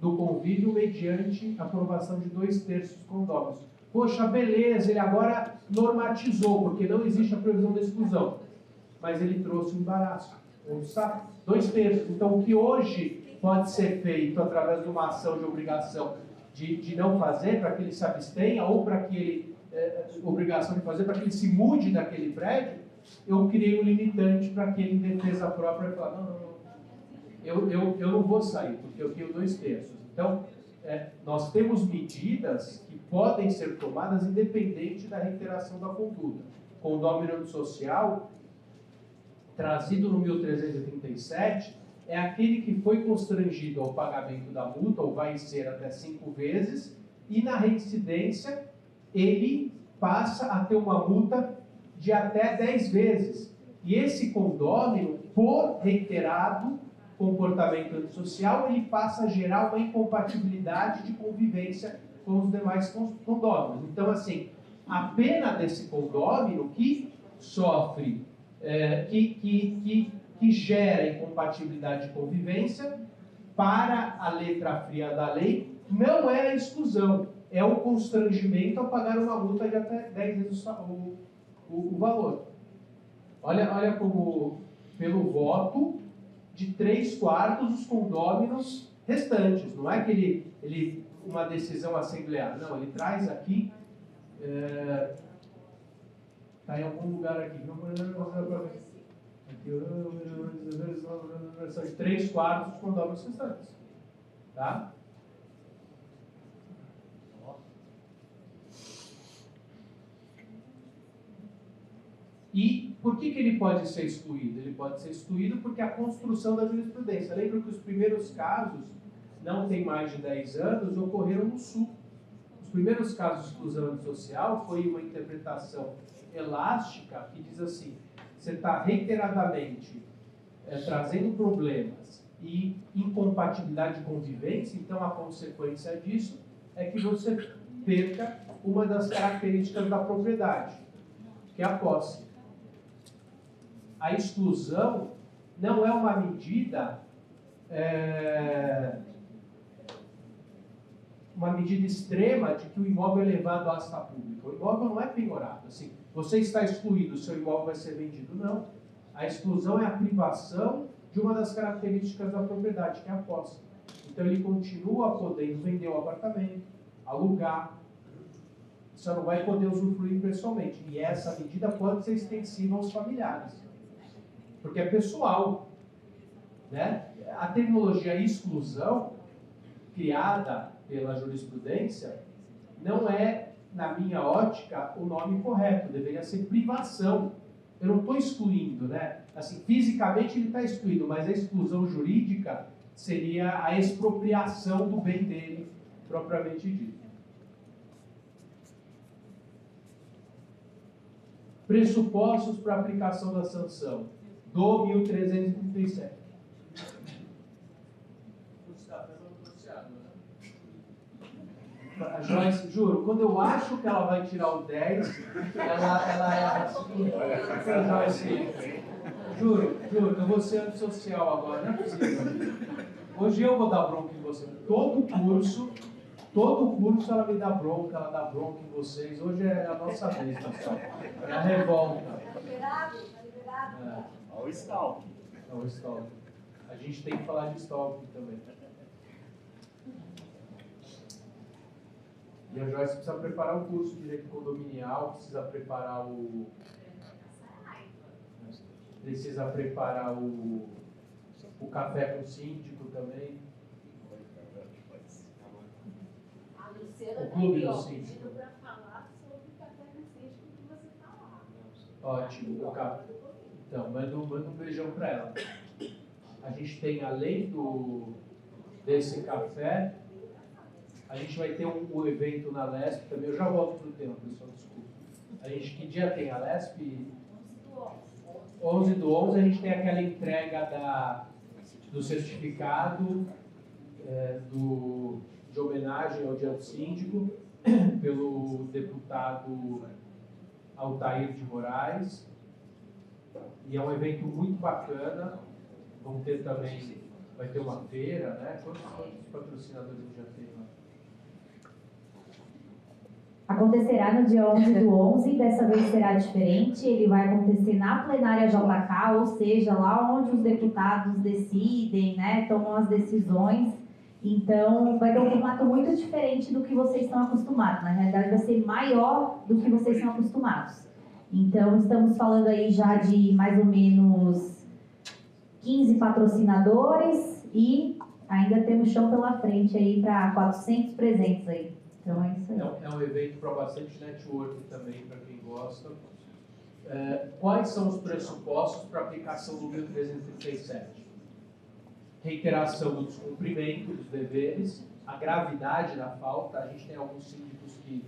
do convívio mediante aprovação de 2/3 dos condôminos. Poxa, beleza, ele agora normatizou, porque não existe a previsão da exclusão. Mas ele trouxe um embaraço, um obstáculo. 2/3. Então, o que hoje pode ser feito através de uma ação de obrigação de não fazer, para que ele se abstenha, ou para que ele, obrigação de fazer, para que ele se mude daquele prédio, eu criei um limitante para que ele, em defesa própria, fale, não, eu não vou sair, porque eu tenho 2/3. Então, nós temos medidas que podem ser tomadas independente da reiteração da conduta. Condômino antissocial, trazido no 1337, é aquele que foi constrangido ao pagamento da multa, ou vai ser até 5 vezes, e na reincidência ele passa a ter uma multa de até 10 vezes. E esse condômino, por reiterado comportamento antissocial, ele passa a gerar uma incompatibilidade de convivência com os demais condôminos. Então, assim, a pena desse condômino que sofre, que gera incompatibilidade de convivência, para a letra fria da lei, não é a exclusão, é o constrangimento a pagar uma multa de até 10 vezes o valor. Olha como, pelo voto de 3/4 os condôminos restantes, não é que ele uma decisão assemblear, não, ele traz aqui, está em algum lugar aqui, são de 3/4 dos condôminos restantes, tá? E por que ele pode ser excluído? Ele pode ser excluído porque a construção da jurisprudência. Lembra que os primeiros casos, não tem mais de 10 anos, ocorreram no Sul. Os primeiros casos de exclusão antissocial foi uma interpretação elástica que diz assim, você está reiteradamente trazendo problemas e incompatibilidade de convivência, então a consequência disso é que você perca uma das características da propriedade, que é a posse. A exclusão não é uma medida extrema de que o imóvel é levado à asta pública. O imóvel não é penhorado. Assim, você está excluído, o seu imóvel vai ser vendido. Não. A exclusão é a privação de uma das características da propriedade, que é a posse. Então ele continua podendo vender o apartamento, alugar, só não vai poder usufruir pessoalmente. E essa medida pode ser extensiva aos familiares, porque é pessoal, né? A terminologia exclusão, criada pela jurisprudência, não é, na minha ótica, o nome correto. Deveria ser privação. Eu não estou excluindo, né? Assim, fisicamente ele está excluído, mas a exclusão jurídica seria a expropriação do bem dele, propriamente dito. Pressupostos para aplicação da sanção do 1337. A Joyce, juro, quando eu acho que ela vai tirar o 10, ela erra. Joyce, juro, eu vou ser antissocial agora, não é possível. Hoje eu vou dar bronca em você. Todo curso ela me dá bronca, ela dá bronca em vocês. Hoje é a nossa vez, pessoal. É a revolta. Tá liberado. Olha o stalking. É o stalking. A gente tem que falar de stalking também. E a Joyce precisa preparar o curso de direito condominial, precisa preparar o café com o síndico também. A Luciana O clube tá do aqui, síndico. pedindo para falar sobre o café com síndico que você está lá. Ótimo. Então, manda um beijão para ela. A gente tem, além desse café, a gente vai ter um evento na LESP também. Eu já volto para o tema, pessoal, desculpa. Que dia tem a LESP? 11/11, a gente tem aquela entrega do certificado de homenagem ao Dia do Síndico pelo deputado Altair de Moraes. E é um evento muito bacana. Vamos ter também, vai ter uma feira, né? Quantos patrocinadores a gente já tem lá? Acontecerá no dia 11/11, dessa vez será diferente, ele vai acontecer na plenária JK, ou seja, lá onde os deputados decidem, né, tomam as decisões. Então, vai ter um formato muito diferente do que vocês estão acostumados. Na realidade, vai ser maior do que vocês estão acostumados. Então, estamos falando aí já de mais ou menos 15 patrocinadores e ainda temos chão pela frente aí para 400 presentes aí. Então é isso aí. É um evento para bastante network também, para quem gosta. Quais são os pressupostos para a aplicação do 1337? Reiteração do descumprimento dos deveres, a gravidade da falta. A gente tem alguns síndicos que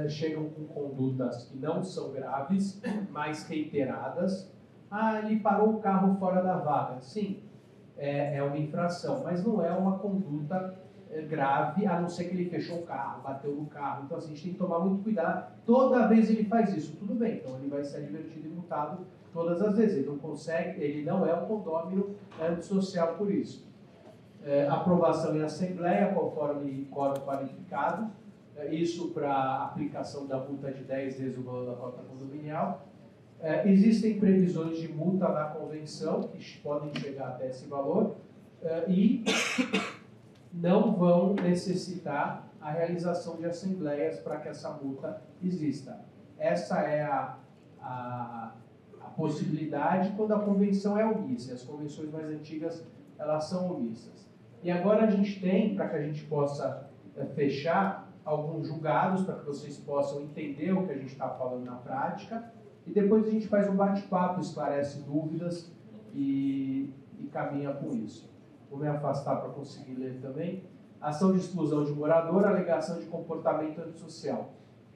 chegam com condutas que não são graves, mas reiteradas. Ah, ele parou o carro fora da vaga. Sim, é uma infração, mas não é uma conduta grave, a não ser que ele fechou o carro, bateu no carro. Então, assim, a gente tem que tomar muito cuidado. Toda vez ele faz isso, tudo bem. Então, ele vai ser advertido e multado todas as vezes. Ele não consegue, ele não é um condômino antissocial por isso. Aprovação em assembleia, conforme quórum qualificado. Isso para aplicação da multa de 10 vezes o valor da cota condominial. Existem previsões de multa na convenção, que podem chegar até esse valor, e não vão necessitar a realização de assembleias para que essa multa exista. Essa é a possibilidade quando a convenção é omissa. As convenções mais antigas, elas são omissas. E agora a gente tem, para que a gente possa fechar, alguns julgados, para que vocês possam entender o que a gente está falando na prática, e depois a gente faz um bate-papo, esclarece dúvidas e caminha com isso. Vou me afastar para conseguir ler também. Ação de exclusão de morador, alegação de comportamento antissocial.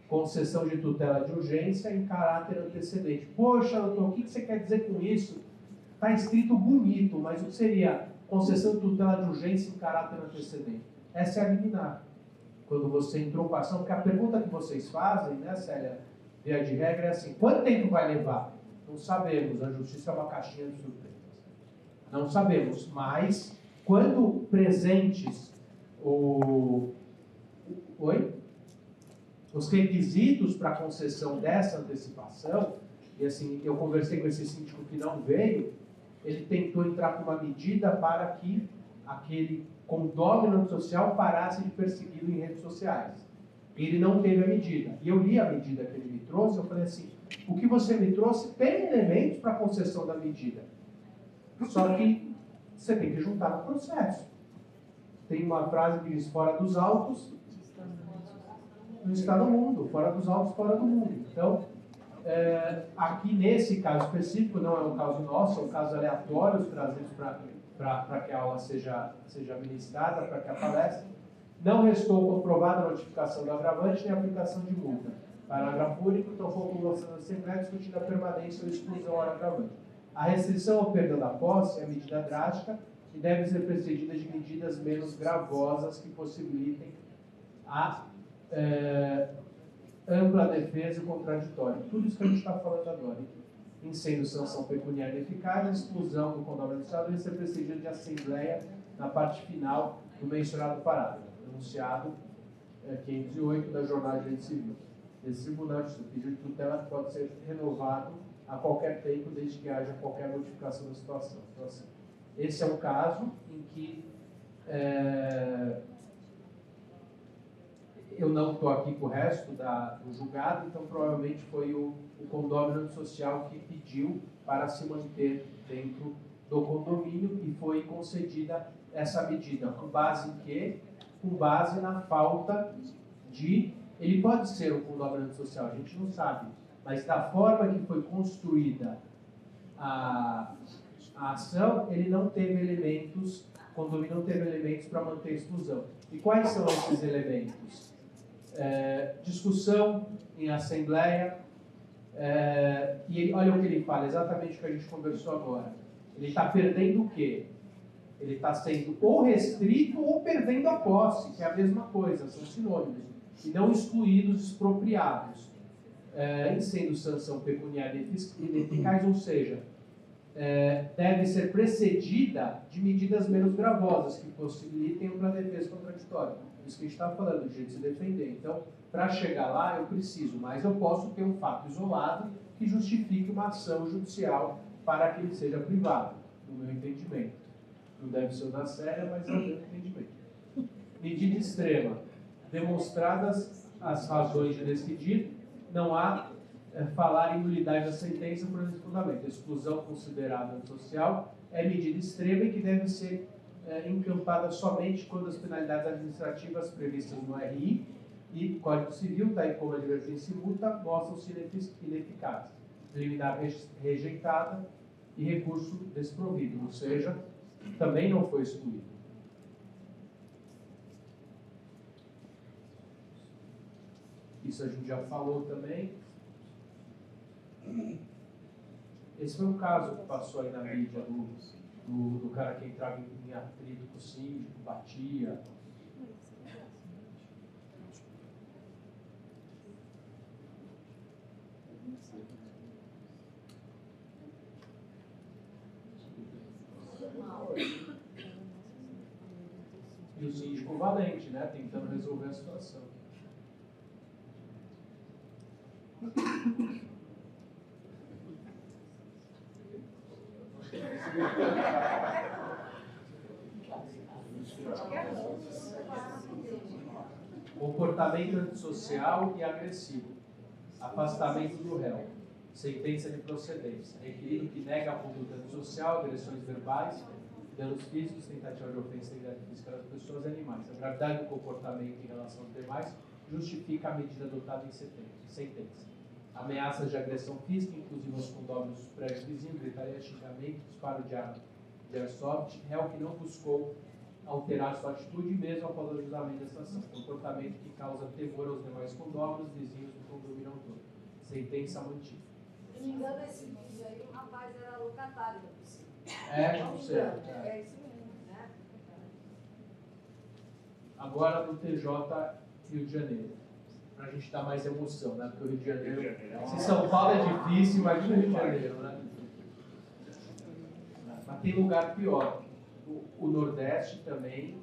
Concessão de tutela de urgência em caráter antecedente. Poxa, doutor, o que você quer dizer com isso? Está escrito bonito, mas o que seria concessão de tutela de urgência em caráter antecedente? Essa é a liminar. Quando você entrou com a ação, porque a pergunta que vocês fazem, né, Célia, via de regra, é assim: quanto tempo vai levar? Não sabemos, a justiça é uma caixinha de surpresas. Não sabemos, mas quando presentes os requisitos para a concessão dessa antecipação, e assim, eu conversei com esse síndico que não veio, ele tentou entrar com uma medida para que aquele condômino social parasse de persegui-lo em redes sociais. Ele não teve a medida. E eu li a medida que ele me trouxe, eu falei assim: o que você me trouxe tem elementos para a concessão da medida. Só que você tem que juntar no processo. Tem uma frase que diz: fora dos autos, não está no mundo. Fora dos autos, fora do mundo. Então, aqui nesse caso específico, não é um caso nosso, é um caso aleatório, trazidos para que a aula seja ministrada, para que a palestra. Não restou comprovada a notificação do agravante nem a aplicação de multa. Parágrafo único, então foi convocação da Assembleia discutindo a permanência ou exclusão ao agravante. A restrição ou perda da posse é medida drástica e deve ser precedida de medidas menos gravosas que possibilitem a ampla defesa e contraditório. Tudo isso que a gente está falando agora. Em sendo sanção pecuniária eficaz, a exclusão do condômino do Estado deve ser precedida de assembleia na parte final do mencionado parágrafo, enunciado 508 da Jornada de Direito Civil. Esse tribunal de pedido de tutela pode ser renovado a qualquer tempo, desde que haja qualquer modificação da situação. Então, assim, esse é um caso em que eu não estou aqui com o resto do julgado, então provavelmente foi o condômino social que pediu para se manter dentro do condomínio e foi concedida essa medida. Com base em quê? Com base na falta de... Ele pode ser um condômino social, a gente não sabe, mas da forma que foi construída a ação, ele não teve elementos, o condomínio não teve elementos para manter a exclusão. E quais são esses elementos? Discussão em assembleia, e olha o que ele fala, exatamente o que a gente conversou agora. Ele está perdendo o quê? Ele está sendo ou restrito ou perdendo a posse, que é a mesma coisa, são sinônimos, e não excluídos, expropriados, em sendo sanção pecuniária ineficaz, ou seja, deve ser precedida de medidas menos gravosas, que possibilitem ampla defesa contraditória. Isso que a gente está falando, de jeito de se defender. Então, para chegar lá, eu preciso, mas eu posso ter um fato isolado que justifique uma ação judicial para que ele seja privado, no meu entendimento. Não deve ser o da séria, mas é o meu entendimento. Medida extrema. Demonstradas as razões de decidir, não há falar em nulidade da sentença por esse fundamento. A exclusão considerada antissocial é medida extrema e que deve ser encampada somente quando as penalidades administrativas previstas no RI e Código Civil, tal como advertência e multa, mostram-se ineficazes. Liminar rejeitada e recurso desprovido, ou seja, também não foi excluído. Isso a gente já falou também. Esse foi um caso que passou aí na mídia do cara que entrava em atrito com o síndico, batia. E o síndico valente, né? Tentando resolver a situação. Comportamento antissocial e agressivo. Afastamento do réu. Sentença de procedência. Requerido que nega a conduta antissocial, agressões verbais, danos físicos, tentativa de ofensa à integridade física das pessoas e animais. A gravidade do comportamento em relação aos demais justifica a medida adotada em sentença. Ameaças de agressão física, inclusive aos condôminos dos prédios vizinhos, gritaria, xingamento, disparo de arma de airsoft, réu que não buscou alterar sua atitude mesmo após o julgamento dessa ação. Comportamento que causa temor aos demais condôminos, vizinhos do condomínio todo. Sentença mantida. Se não me engano, esse vídeo aí, o rapaz era locatário da piscina. Não sei. É isso mesmo, né? Agora no TJ Rio de Janeiro. Pra gente dar mais emoção, né? Porque o Rio de Janeiro. Se São Paulo é difícil, imagina o Rio de Janeiro, né? Mas tem lugar pior. O Nordeste também.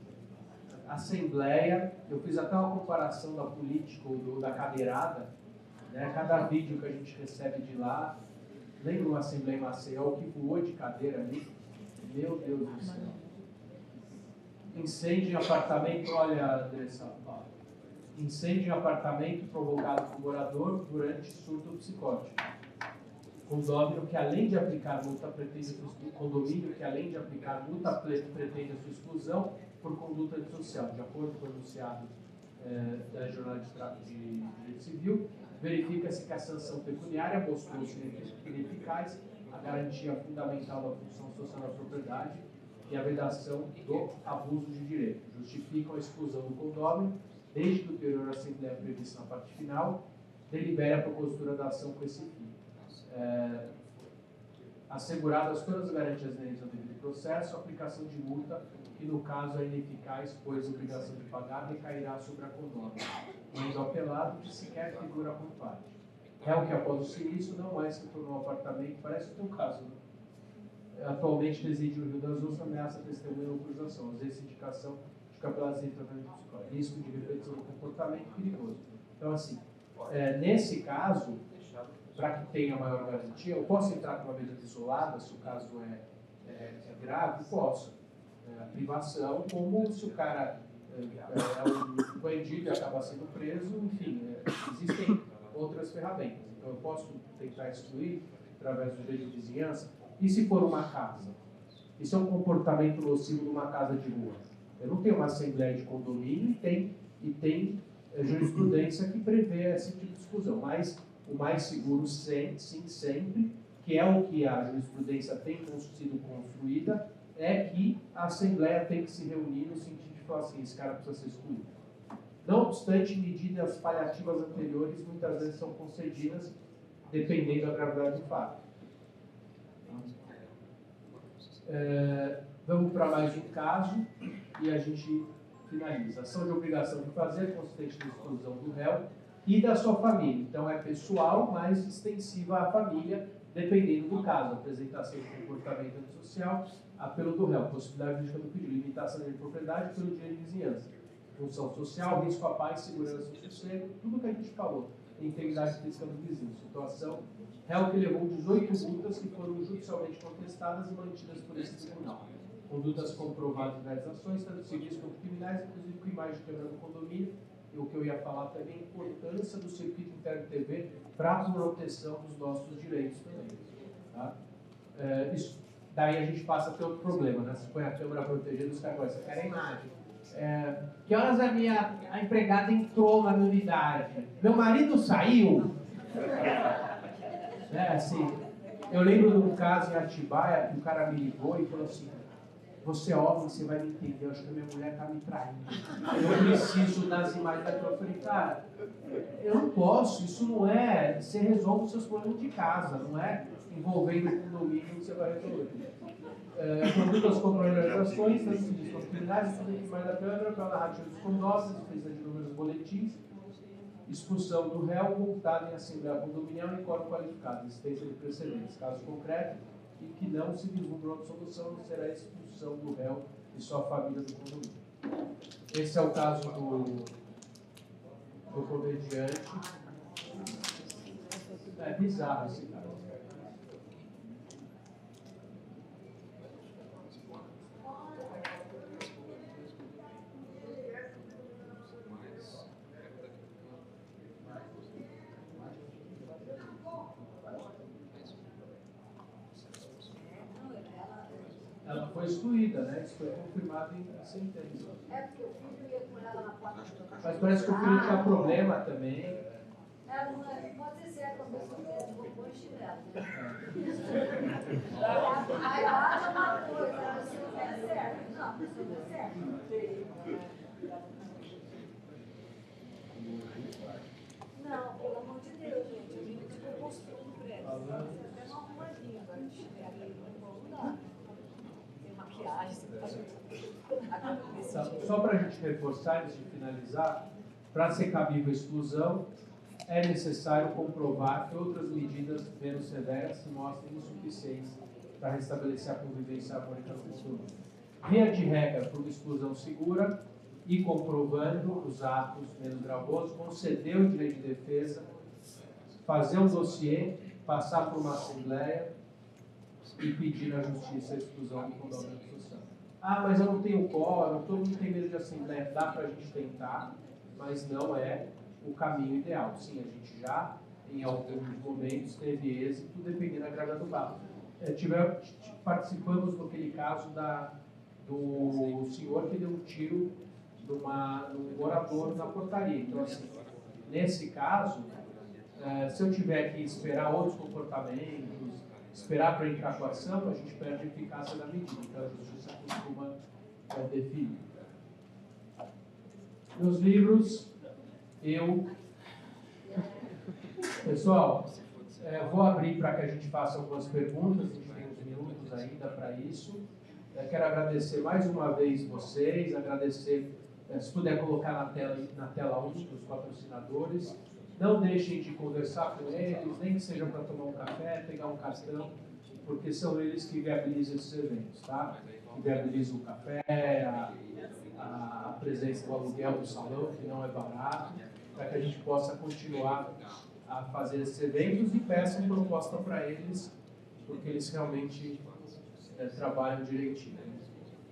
Assembleia. Eu fiz até uma comparação da política ou da cadeirada. Né? Cada vídeo que a gente recebe de lá. Lembra uma Assembleia em Maceió que voou de cadeira ali? Meu Deus do céu. Incêndio em apartamento, olha, Andressa, incêndio em apartamento provocado por morador durante surto psicótico. Condomínio que além de aplicar multa pretende a sua exclusão por conduta antissocial, de acordo com o enunciado da Jornada de Direito Civil, verifica-se que a sanção pecuniária mostrou-se ineficaz, a garantia fundamental da função social da propriedade e a vedação do abuso de direito. Justificam a exclusão do condômino, desde que o teor da Assembleia prevista na parte final, delibere a propositura da ação com esse fim. Asseguradas todas as garantias inerentes ao devido processo, a aplicação de multa, que no caso é ineficaz, pois a obrigação de pagar recairá sobre a condômino, mas o apelado que sequer figura por parte. Réu que após o sinistro não mais se tornou um apartamento, parece o teu caso, né? Atualmente reside no Rio das Ostras, ameaça testemunha ou acusação, ausência de indicação de capelazinho de tratamento psicológico, risco de repetição do comportamento perigoso. Então, assim, nesse caso, para que tenha maior garantia, eu posso entrar com uma medida isolada, se o caso é grave? Posso. A privação, como se o cara é um bandido e acaba sendo preso, enfim, existem outras ferramentas. Então, eu posso tentar excluir através do direito de vizinhança. E se for uma casa? Isso é um comportamento nocivo numa casa de rua. Eu não tenho uma assembleia de condomínio e tem jurisprudência que prevê esse tipo de exclusão. Mas o mais seguro, sim, sempre, que é o que a jurisprudência tem sido construída, é que a assembleia tem que se reunir no sentido de falar assim, esse cara precisa ser excluído. Não obstante, medidas paliativas anteriores muitas vezes são concedidas dependendo da gravidade do fato. Vamos para mais um caso e a gente finaliza. Ação de obrigação de fazer consistente na exclusão do réu e da sua família. Então é pessoal, mas extensiva à família, dependendo do caso. Apresentação de comportamento antissocial, apelo do réu, possibilidade jurídica do pedido, limitação de propriedade pelo direito de vizinhança, função social, risco à paz, segurança e sossego, tudo que a gente falou, integridade física do vizinho, situação, réu que levou 18 multas que foram judicialmente contestadas e mantidas por esse tribunal. Condutas comprovadas em diversas ações, tanto civis quanto criminais, inclusive com imagem de câmera do condomínio, e o que eu ia falar também, a importância do circuito interno TV para a proteção dos nossos direitos também. Tá? Daí a gente passa a ter outro problema, né? Você põe a câmera protegida, os caras você quer a imagem. Que horas a empregada entrou na minha unidade? Meu marido saiu? Assim, eu lembro de um caso em Atibaia que o cara me ligou e falou assim, você é homem, você vai me entender, eu acho que a minha mulher está me traindo. Eu preciso das imagens daquilo. Eu falei, cara, eu não posso, isso não é, você resolve os seus problemas de casa, não é envolvendo o condomínio que você vai resolver. Produto das controlerizações, das disponibilidades, tudo aqui mais da câmera, pela narrativa dos condócios, defesa de números boletins, expulsão do réu voltado em assembleia condominial e quórum qualificado, existência de precedentes. Caso concreto, e que não se vislumbra outra solução, será a expulsão do réu e sua família do condomínio. Esse é o caso do comediante. É bizarro esse caso. Ela foi excluída, né? Isso foi confirmado em sentença. É porque o filho ia com ela na porta do cachorro. Mas parece que o filho tinha problema também. Ela não é, pode ser certo, a pessoa que é de bom chinelo. A idade é uma coisa, a pessoa não é certa. Não, a pessoa não é certa. Não, pelo amor de Deus, gente. A gente ficou construindo prédio. Você até uma arrumadinha agora de chinelo. Não dá. Tem maquiagem, você tá Só para a gente reforçar, antes de finalizar, para ser cabível a exclusão, é necessário comprovar que outras medidas menos severas se mostrem insuficientes para restabelecer a convivência harmônica no condomínio. Via de regra, por exclusão segura e comprovando os atos menos gravosos, conceder o direito de defesa, fazer um dossiê, passar por uma assembleia e pedir na justiça a exclusão do condomínio social. Ah, mas eu não tenho quórum, todo mundo tem medo de assembleia. Dá para a gente tentar, mas não é o caminho ideal. Sim, a gente já, em alguns momentos, teve êxito, dependendo da gravidade do barro. Participamos daquele caso do senhor que deu um tiro num morador na portaria. Então, assim, nesse caso, se eu tiver que esperar outros comportamentos, esperar para entrar com a ação, a gente perde a eficácia da medida. Então, a justiça costuma definir. Meus livros, Pessoal, vou abrir para que a gente faça algumas perguntas, a gente tem uns minutos ainda para isso. Quero agradecer mais uma vez vocês, agradecer, se puder colocar na tela um dos patrocinadores. Não deixem de conversar com eles, nem que seja para tomar um café, pegar um cartão, porque são eles que viabilizam esses eventos, tá? Que viabilizam o café, a presença do aluguel do salão, que não é barato, para que a gente possa continuar a fazer esses eventos e peçam proposta para eles, porque eles realmente trabalham direitinho.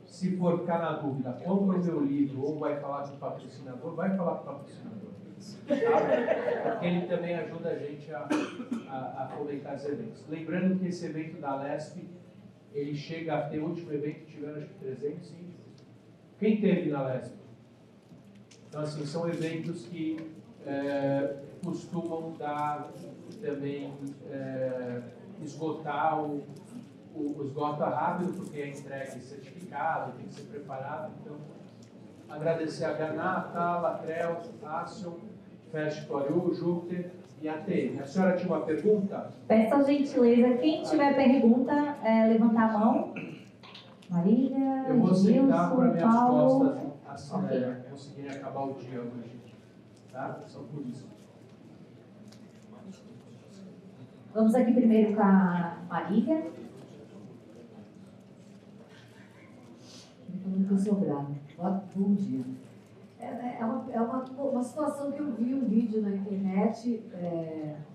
Se for ficar na dúvida, compra o meu livro ou vai falar com o patrocinador, vai falar com o patrocinador. Tá? Porque ele também ajuda a gente a fomentar os eventos. Lembrando que esse evento da LESP, ele chega a ter o último evento, tiveram acho que 300 e... Quem teve na LESP? Então, assim, são eventos que costumam dar também esgotar o esgota rápido, porque é entregue certificado, tem que ser preparado. Então, agradecer a Ganá, a Tala, a Creu, a Action, Fest Toriu, Júpiter e a TM. A senhora tinha uma pergunta? Peço a gentileza, quem tiver pergunta, levantar a mão. Marília, eu vou sentar para minhas Paulo. costas assim, Okay. conseguirem acabar o dia hoje. Tá? Só por isso. Vamos aqui primeiro com a Marília. Muito sobrado. Bom dia. É uma situação que eu vi um vídeo na internet.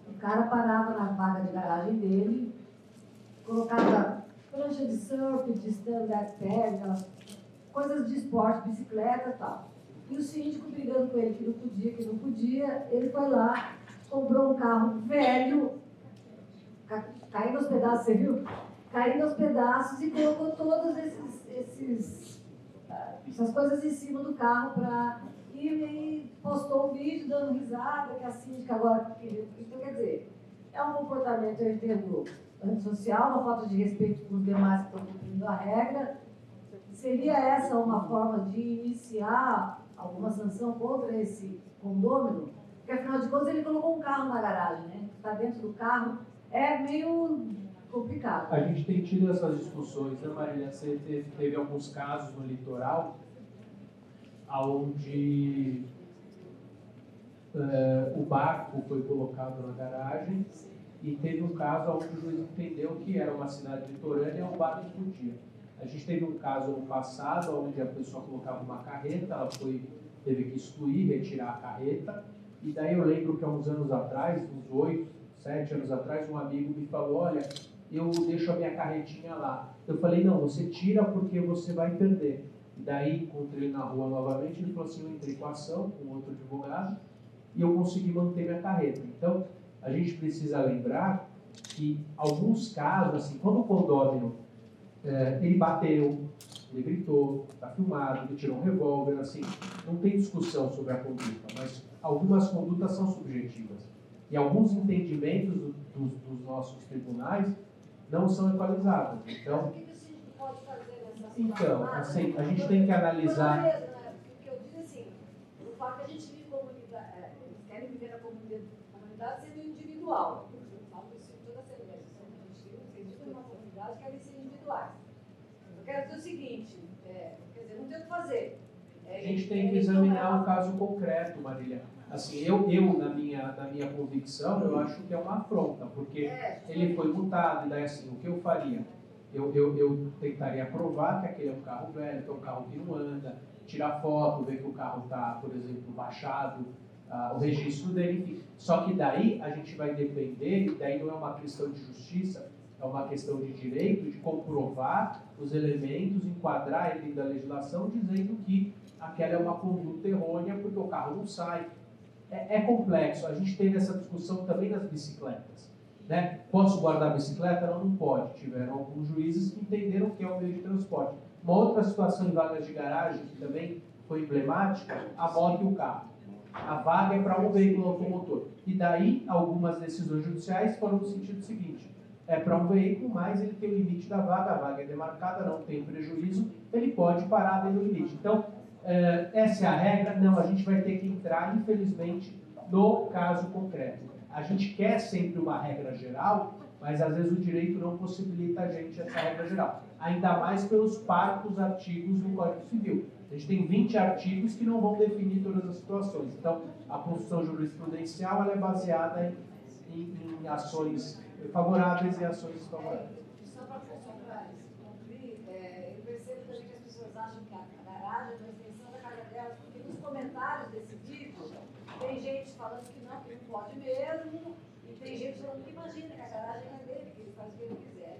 O cara parava na vaga de garagem dele, colocava prancha de surf, de stand-up paddle, aquelas coisas de esporte, bicicleta e tal. E o síndico brigando com ele que não podia, ele foi lá, comprou um carro velho, caindo aos pedaços, você viu? Caindo aos pedaços e colocou todas essas coisas em cima do carro e postou o vídeo dando risada, que a síndica agora... Então, quer dizer, é um comportamento, eu entendo, antissocial, uma falta de respeito com os demais que estão cumprindo a regra. Seria essa uma forma de iniciar alguma sanção contra esse condômino? Porque, afinal de contas, ele colocou um carro na garagem, né? Está dentro do carro. É meio complicado. A gente tem tido essas discussões, né, Marília? Você teve alguns casos no litoral onde o barco foi colocado na garagem e teve um caso onde o juiz entendeu que era uma cidade litorânea e o barco podia. A gente teve um caso no passado onde a pessoa colocava uma carreta, ela teve que excluir, retirar a carreta, e daí eu lembro que há uns anos atrás, uns 8, 7 anos atrás, um amigo me falou, olha, eu deixo a minha carretinha lá. Eu falei, não, você tira porque você vai perder. E daí encontrei ele na rua novamente, ele falou assim, eu entrei com a ação com outro advogado e eu consegui manter minha carreta. Então, a gente precisa lembrar que alguns casos, assim, quando o condômino ele bateu, ele gritou, está filmado, ele tirou um revólver, assim, não tem discussão sobre a conduta, mas algumas condutas são subjetivas. E alguns entendimentos dos nossos tribunais não são equalizados. Então, O que a gente pode fazer nessa então assim, a gente tem que analisar. Porque eu digo assim, o fato que a gente vive comunidade, eles querem viver na comunidade sendo individual. Eu falo isso em toda a CBS. Vocês vivem numa comunidade, querem ser individuais. Eu quero dizer o seguinte, quer dizer, não tem o que fazer. A gente tem que examinar o caso concreto, Marília. Assim, eu na minha convicção, eu acho que é uma afronta, porque ele foi multado, e daí assim, o que eu faria? Eu tentaria provar que aquele é um carro velho, que é um carro que não anda, tirar foto, ver que o carro está, por exemplo, baixado, o registro dele, enfim. Só que daí a gente vai depender, e daí não é uma questão de justiça, é uma questão de direito, de comprovar os elementos, enquadrar ele da legislação, dizendo que aquela é uma conduta errônea, porque o carro não sai. É complexo. A gente teve essa discussão também nas bicicletas. Né? Posso guardar a bicicleta? Não pode. Tiveram alguns juízes que entenderam que é um meio de transporte. Uma outra situação em vagas de garagem, que também foi emblemática, a moto e o carro. A vaga é para um veículo automotor. E daí, algumas decisões judiciais foram no sentido seguinte. É para um veículo, mas ele tem o limite da vaga, a vaga é demarcada, não tem prejuízo, ele pode parar dentro do limite. Então, essa é a regra? Não, a gente vai ter que entrar, infelizmente, no caso concreto. A gente quer sempre uma regra geral, mas às vezes o direito não possibilita a gente essa regra geral. Ainda mais pelos parcos artigos do Código Civil. A gente tem 20 artigos que não vão definir todas as situações. Então, a construção jurisprudencial ela é baseada em ações favoráveis e ações desfavoráveis. Só para concluir, eu percebo também que as pessoas acham que a garagem é uma extensão da casa delas, porque nos comentários desse vídeo tem gente falando que não pode mesmo, e tem gente falando que imagina que a garagem é dele, que ele faz o que ele quiser.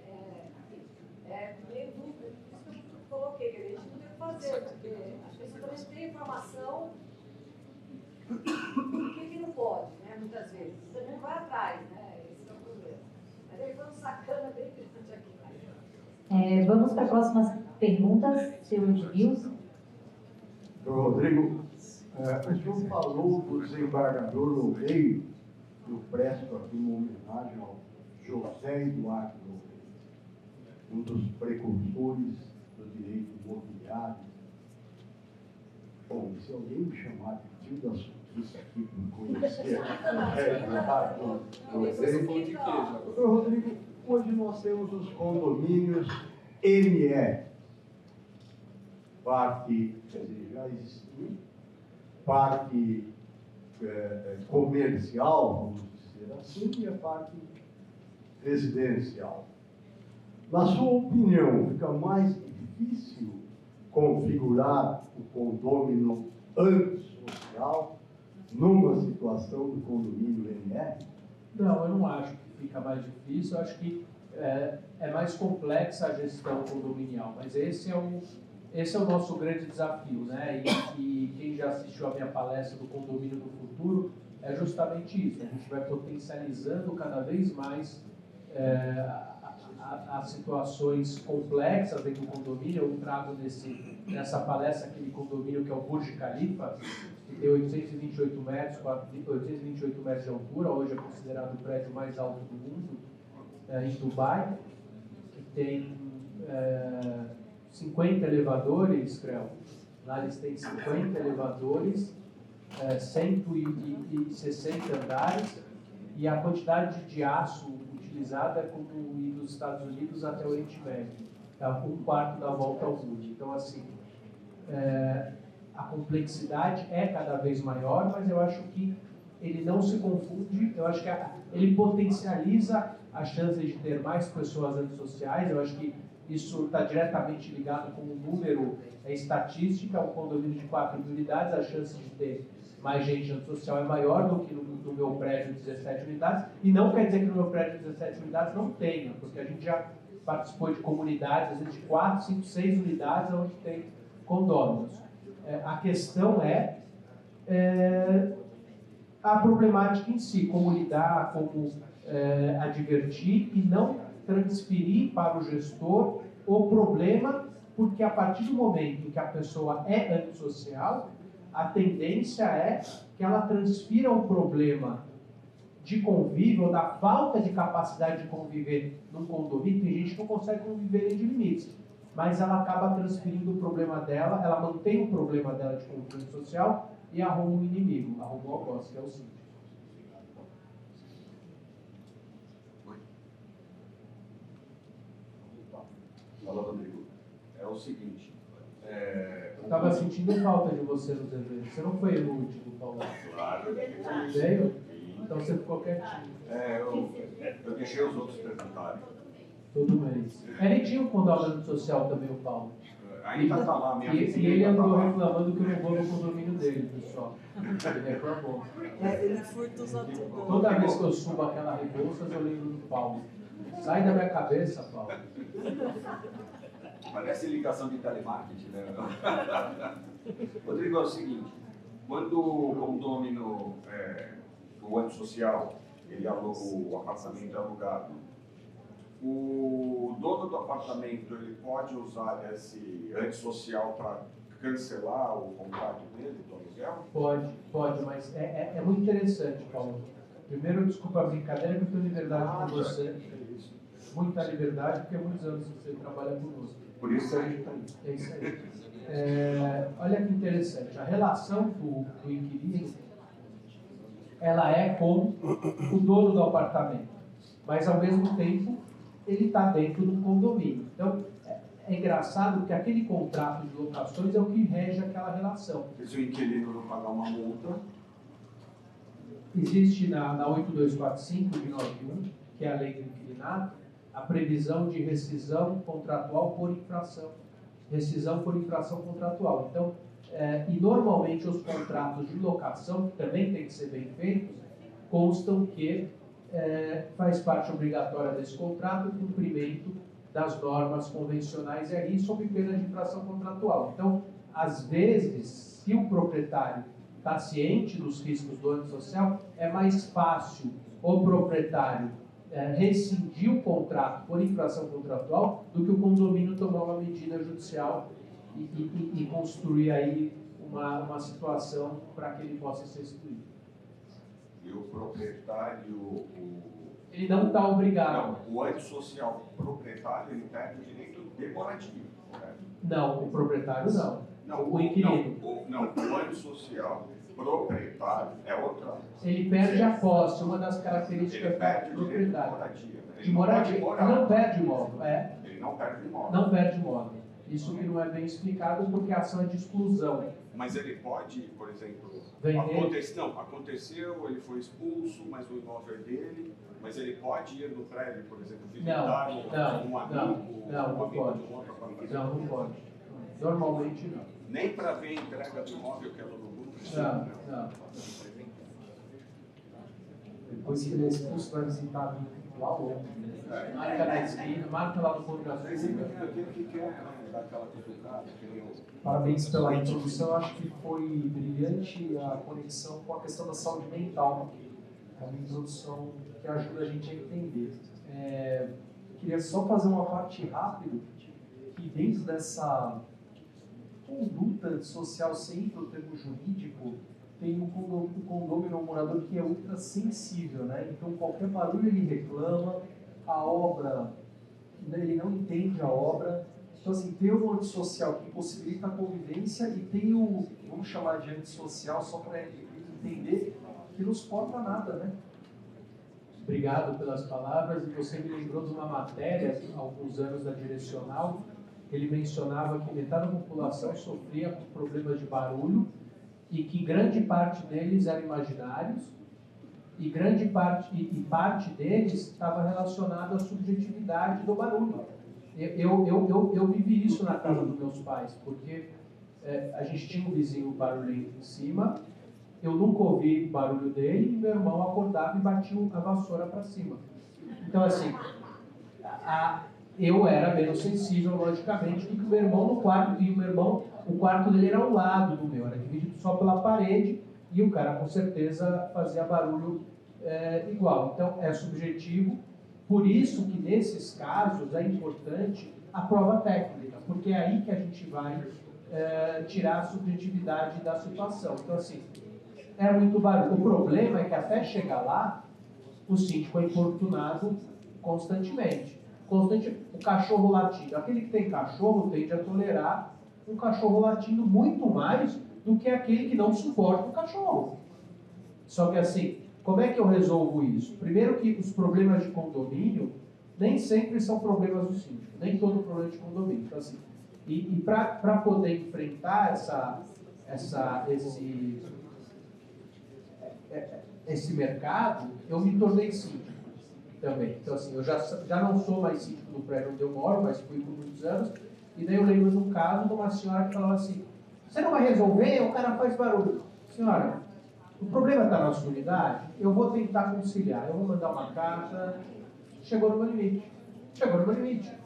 Meio dúvida, por isso que eu coloquei, que a gente não tem o que fazer, porque as pessoas também têm informação do que não pode, né, muitas vezes. Você não vai atrás, né? Esse é o problema. Mas ele foi um sacana bem grande aqui. Vamos para as próximas perguntas, seu Edmilson. Rodrigo, o senhor falou do desembargador Loureiro, eu presto aqui uma homenagem ao José Eduardo Loureiro, um dos precursores do direito imobiliário. Bom, se alguém me chamar de tio da Suquita aqui por conhecer Eduardo Loureiro. Doutor Rodrigo, hoje nós temos os condomínios ME. Parte, quer dizer, já existiu, parte comercial, vamos dizer assim, e a parte residencial. Na sua opinião, fica mais difícil configurar o condômino antissocial numa situação do condomínio ME? Não, eu não acho que fica mais difícil, eu acho que é mais complexa a gestão condominial, mas esse é o nosso grande desafio, né? E quem já assistiu a minha palestra do Condomínio do Futuro é justamente isso. A gente vai potencializando cada vez mais as situações complexas dentro do condomínio. Eu trago nessa palestra aquele condomínio que é o Burj Khalifa, que tem 828 metros de altura, hoje é considerado o prédio mais alto do mundo, em Dubai, que tem 50 elevadores, Creu. Lá eles têm 50 elevadores, 160 andares, e a quantidade de aço utilizada é como ir dos Estados Unidos até o Oriente Médio. É um quarto da volta ao mundo. Então, assim, a complexidade é cada vez maior, mas eu acho que ele não se confunde, eu acho que ele potencializa as chances de ter mais pessoas antissociais. Eu acho que isso está diretamente ligado com o número estatística. Um condomínio de 4.000 unidades, a chance de ter mais gente antissocial é maior do que no meu prédio de 17 unidades, e não quer dizer que no meu prédio de 17 unidades não tenha, porque a gente já participou de comunidades, às vezes de 4, 5, 6 unidades, onde tem condôminos. A questão é a problemática em si, como lidar, como advertir e não transferir para o gestor o problema, porque a partir do momento que a pessoa é antissocial, a tendência é que ela transfira o problema de convívio, ou da falta de capacidade de conviver num condomínio. Tem gente que não consegue conviver nem de limites, mas ela acaba transferindo o problema dela, ela mantém o problema dela de convívio social e arruma um inimigo, arruma o algoz, que é o síndico. Fala, Rodrigo. É o seguinte. Estava sentindo falta de você nos eventos. Você não foi no último, Paulo? Claro. Veio? Então você ficou quietinho. Eu deixei os outros perguntarem. Todo mês. Ele tinha um condomínio social também, o Paulo. Ainda está lá, minha E ele andou reclamando que eu não vou no condomínio dele, pessoal. Ele reclamou. Ele furta os atributos. Toda vez que eu subo aquela Rebouças, eu lembro do Paulo. Sai da minha cabeça, Paulo. Parece ligação de telemarketing, né? Rodrigo, é o seguinte, quando o condomínio, o antissocial, ele aluga o apartamento alugado, o dono do apartamento, ele pode usar esse antissocial para cancelar o contrato dele, do aluguel? Pode, mas é muito interessante, Paulo. Primeiro, desculpa a brincadeira, que eu tenho liberdade com você. Muita liberdade, porque há muitos anos você trabalha conosco. Por isso a gente está aí. É isso aí. Olha que interessante. A relação do inquilino, ela é com o dono do apartamento, mas ao mesmo tempo ele está dentro do condomínio. Então, é engraçado que aquele contrato de locações é o que rege aquela relação. Se o inquilino não pagar uma multa... Existe na 8245 de 91, que é a lei do inquilinato, a previsão de rescisão contratual por infração. Rescisão por infração contratual. Então, e normalmente os contratos de locação, que também tem que ser bem feitos, constam que faz parte obrigatória desse contrato o cumprimento das normas convencionais e aí sob pena de infração contratual. Então, às vezes, se o proprietário está ciente dos riscos do antissocial, é mais fácil o proprietário rescindir o contrato por infração contratual do que o condomínio tomar uma medida judicial e construir aí uma situação para que ele possa ser excluído. E o proprietário... Ele não está obrigado. Não, o antissocial proprietário, ele perde o direito de moradia, correto? Não, o proprietário não. O inquilino. Não, o antissocial proprietário é outra. Ele perde a posse, uma das características da propriedade. De moradia. Ele não perde imóvel. Ele não perde imóvel. Não perde imóvel. Isso que não é bem explicado porque a ação é de exclusão. Mas ele pode, por exemplo, aconteceu, ele foi expulso, mas o imóvel é dele, mas ele pode ir no prédio, por exemplo, visitar um amigo, não pode. Não pode. Normalmente não. Nem para ver a entrega do imóvel que ela no grupo? Não. Depois que ele é expulso, vai visitar lá longe. Marca na esquina, marca lá no ponto de Aquele que quer dar aquela cutucada. Parabéns pela introdução, eu acho que foi brilhante a conexão com a questão da saúde mental. É uma introdução que ajuda a gente a entender. Queria só fazer uma parte rápida, que dentro dessa conduta social sem ir para o termo jurídico, tem um condômino, um morador que é ultra sensível, né? Então qualquer barulho ele reclama, a obra, ele não entende a obra, Então, assim, tem o antissocial que possibilita a convivência e tem o, vamos chamar de antissocial, só para entender, que não suporta nada, né? Obrigado pelas palavras. E você me lembrou de uma matéria, há alguns anos, da Direcional. Ele mencionava que metade da população sofria com problemas de barulho e que grande parte deles eram imaginários e parte deles estava relacionado à subjetividade do barulho. Eu vivi isso na casa dos meus pais, porque a gente tinha um vizinho barulhento em cima, eu nunca ouvi o barulho dele e meu irmão acordava e batia a vassoura para cima. Então, assim, eu era menos sensível, logicamente, do que o meu irmão no quarto, e o meu irmão, o quarto dele era ao lado do meu, era dividido só pela parede, e o cara com certeza fazia barulho igual. Então, é subjetivo, por isso que nesses casos é importante a prova técnica, porque é aí que a gente vai tirar a subjetividade da situação. Então, assim, é muito barulho. O problema é que até chegar lá, o síndico é importunado constantemente. O cachorro latindo. Aquele que tem cachorro tende a tolerar um cachorro latindo muito mais do que aquele que não suporta o cachorro. Só que assim, como é que eu resolvo isso? Primeiro que os problemas de condomínio nem sempre são problemas do síndico, nem todo problema de condomínio. Então, assim, e para poder enfrentar esse mercado, eu me tornei síndico também. Então, assim, eu já não sou mais síndico do prédio onde eu moro, mas fui por muitos anos. E daí eu lembro de um caso de uma senhora que falava assim: você não vai resolver? O cara faz barulho. Senhora, o problema está na sua unidade, eu vou tentar conciliar, eu vou mandar uma carta. Chegou no meu limite.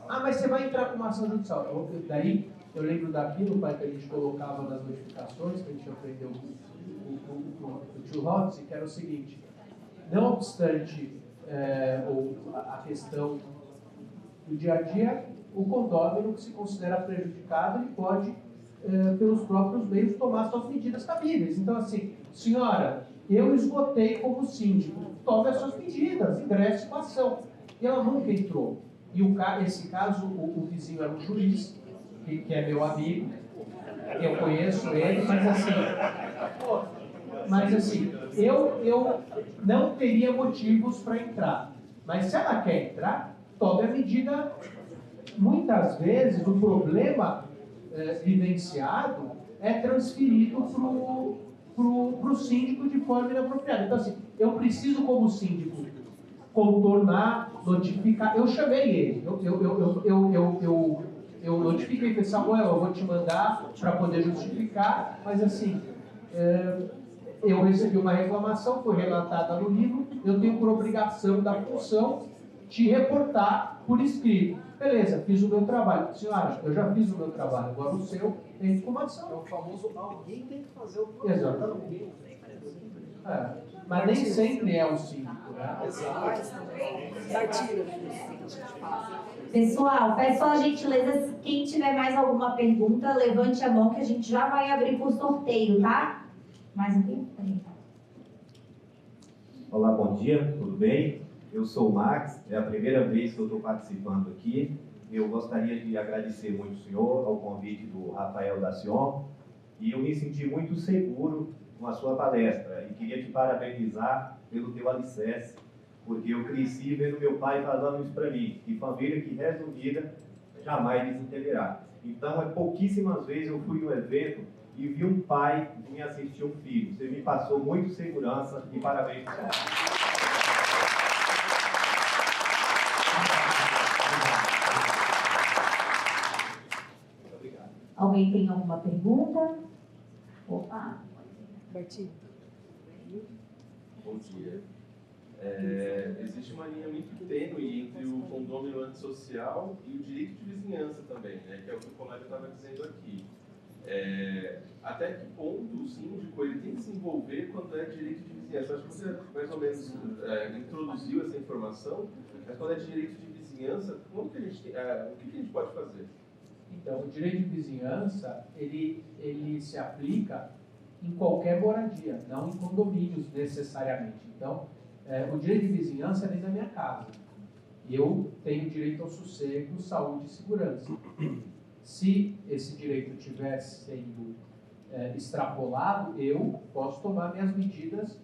Ah, mas você vai entrar com uma ação judicial. Daí eu lembro daquilo, pai, que a gente colocava nas notificações, que a gente aprendeu o tio Hotz, que era o seguinte: não obstante a questão do dia a dia, o condômino que se considera prejudicado, ele pode, pelos próprios meios, tomar suas medidas cabíveis. Então, assim, senhora, eu esgotei como síndico, tome as suas medidas, ingresse com a ação. E ela nunca entrou. E esse caso, o vizinho era um juiz, que é meu amigo, eu conheço ele, mas assim, eu não teria motivos para entrar. Mas se ela quer entrar, tome a medida. Muitas vezes o problema vivenciado é transferido para o síndico de forma inapropriada. Então, assim, eu preciso, como síndico, contornar, notificar. Eu chamei ele, eu notifiquei, falei: Samuel, eu vou te mandar para poder justificar, mas assim, eu recebi uma reclamação, foi relatada no livro, eu tenho por obrigação da função te reportar por escrito. Beleza, fiz o meu trabalho. Senhora, eu já fiz o meu trabalho, agora o seu tem informação. É o famoso alguém tem que fazer o problema. Exatamente. Mas nem sempre é o síndico, né? Pessoal, peço a gentileza, quem tiver mais alguma pergunta, levante a mão que a gente já vai abrir por sorteio, tá? Mais um quê? Olá, bom dia, tudo bem? Eu sou o Max, é a primeira vez que eu estou participando aqui. Eu gostaria de agradecer muito o senhor ao convite do Rafael Dacion e eu me senti muito seguro com a sua palestra e queria te parabenizar pelo teu alicerce, porque eu cresci vendo meu pai falando isso para mim, que família que resumida jamais desintegrará. Então, pouquíssimas vezes eu fui no evento e vi um pai vir assistir um filho. Você me passou muito segurança e parabéns por isso. Alguém tem alguma pergunta? Opa! Bertinho. Bom dia. Existe uma linha muito tênue entre o condômino antissocial e o direito de vizinhança também, né, que é o que o colega estava dizendo aqui. Até que ponto o síndico ele tem que se envolver quando é direito de vizinhança? Acho que você mais ou menos introduziu essa informação, mas quando é direito de vizinhança, o que a gente pode fazer? Então, o direito de vizinhança, ele se aplica em qualquer moradia, não em condomínios necessariamente. Então, o direito de vizinhança é dentro da minha casa. Eu tenho direito ao sossego, saúde e segurança. Se esse direito estiver sendo extrapolado, eu posso tomar minhas medidas